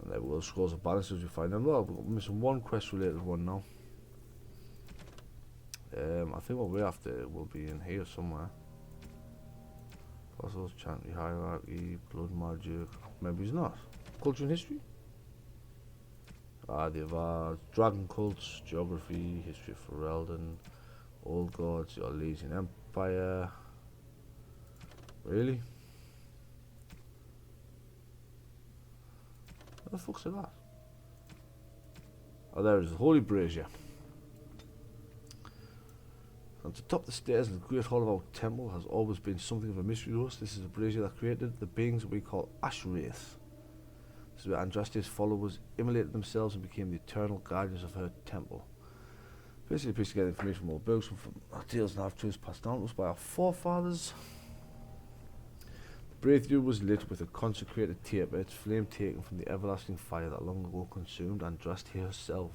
And there will scrolls of balances you find them. Well, we're missing one quest related one now. I think what we're after will be in here somewhere. Fossils, Chantry Hierarchy, Blood Magic. Maybe it's not. Culture and History? Ah, they've Dragon Cults, Geography, History of Ferelden, Old Gods, the Orlesian Empire. Really? What the fuck's that? Oh, there it is, the Holy Brazier. And to top the stairs in the great hall of our temple has always been something of a mystery to us. This is a brazier that created the beings that we call Ash Wraiths. This is where Andraste's followers immolated themselves and became the eternal guardians of her temple. Basically, a piece to get information from old books, from our tales and half-truths passed down to us by our forefathers. The brazier was lit with a consecrated taper, its flame taken from the everlasting fire that long ago consumed Andraste herself.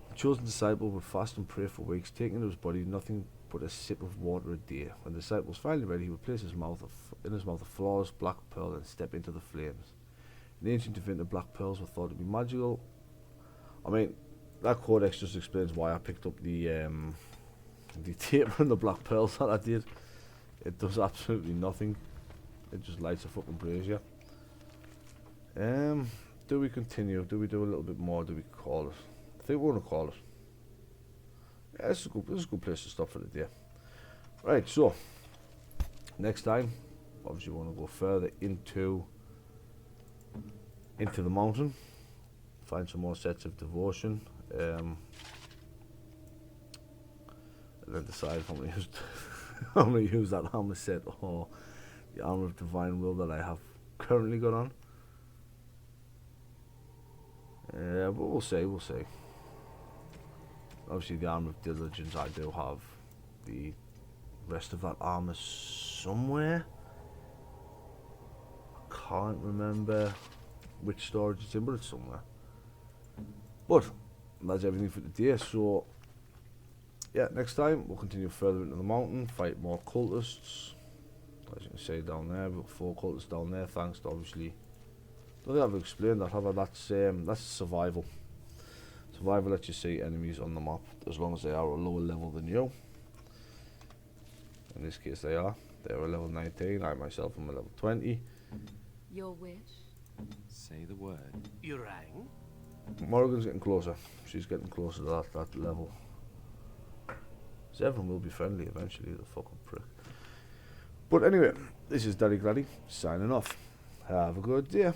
The chosen disciple would fast and pray for weeks, taking into his body nothing but a sip of water a day. When the disciple was finally ready, he would place in his mouth a flawless black pearl and step into the flames. In ancient event, the black pearls were thought to be magical. I mean, that codex just explains why I picked up the taper and the black pearls that I did. It does absolutely nothing. It just lights a fucking brazier. Do we continue? Do we do a little bit more? Do we call it? I think we're going to call it. Yeah, this is a good place to stop for the day. Right, so next time, obviously we want to go further into the mountain, find some more sets of devotion, and then decide if I'm going to use I'm going to use that armor set or the armor of divine will that I have currently got on. But we'll see. Obviously, the armor of diligence, I do have the rest of that armor somewhere. I can't remember which storage it's in, but it's somewhere. But that's everything for today. So yeah, next time we'll continue further into the mountain, fight more cultists. As you can see down there, we've got 4 cultists down there. Thanks to obviously, I don't think I've explained that, have I? That's survival. Survival lets you see enemies on the map as long as they are a lower level than you. In this case they are. They're a level 19, I myself am a level 20. Your wish? Say the word. You rang? Morrigan's getting closer. She's getting closer to that level. Zevran will be friendly eventually, the fucking prick. But anyway, this is Daddy Gladdy signing off. Have a good day.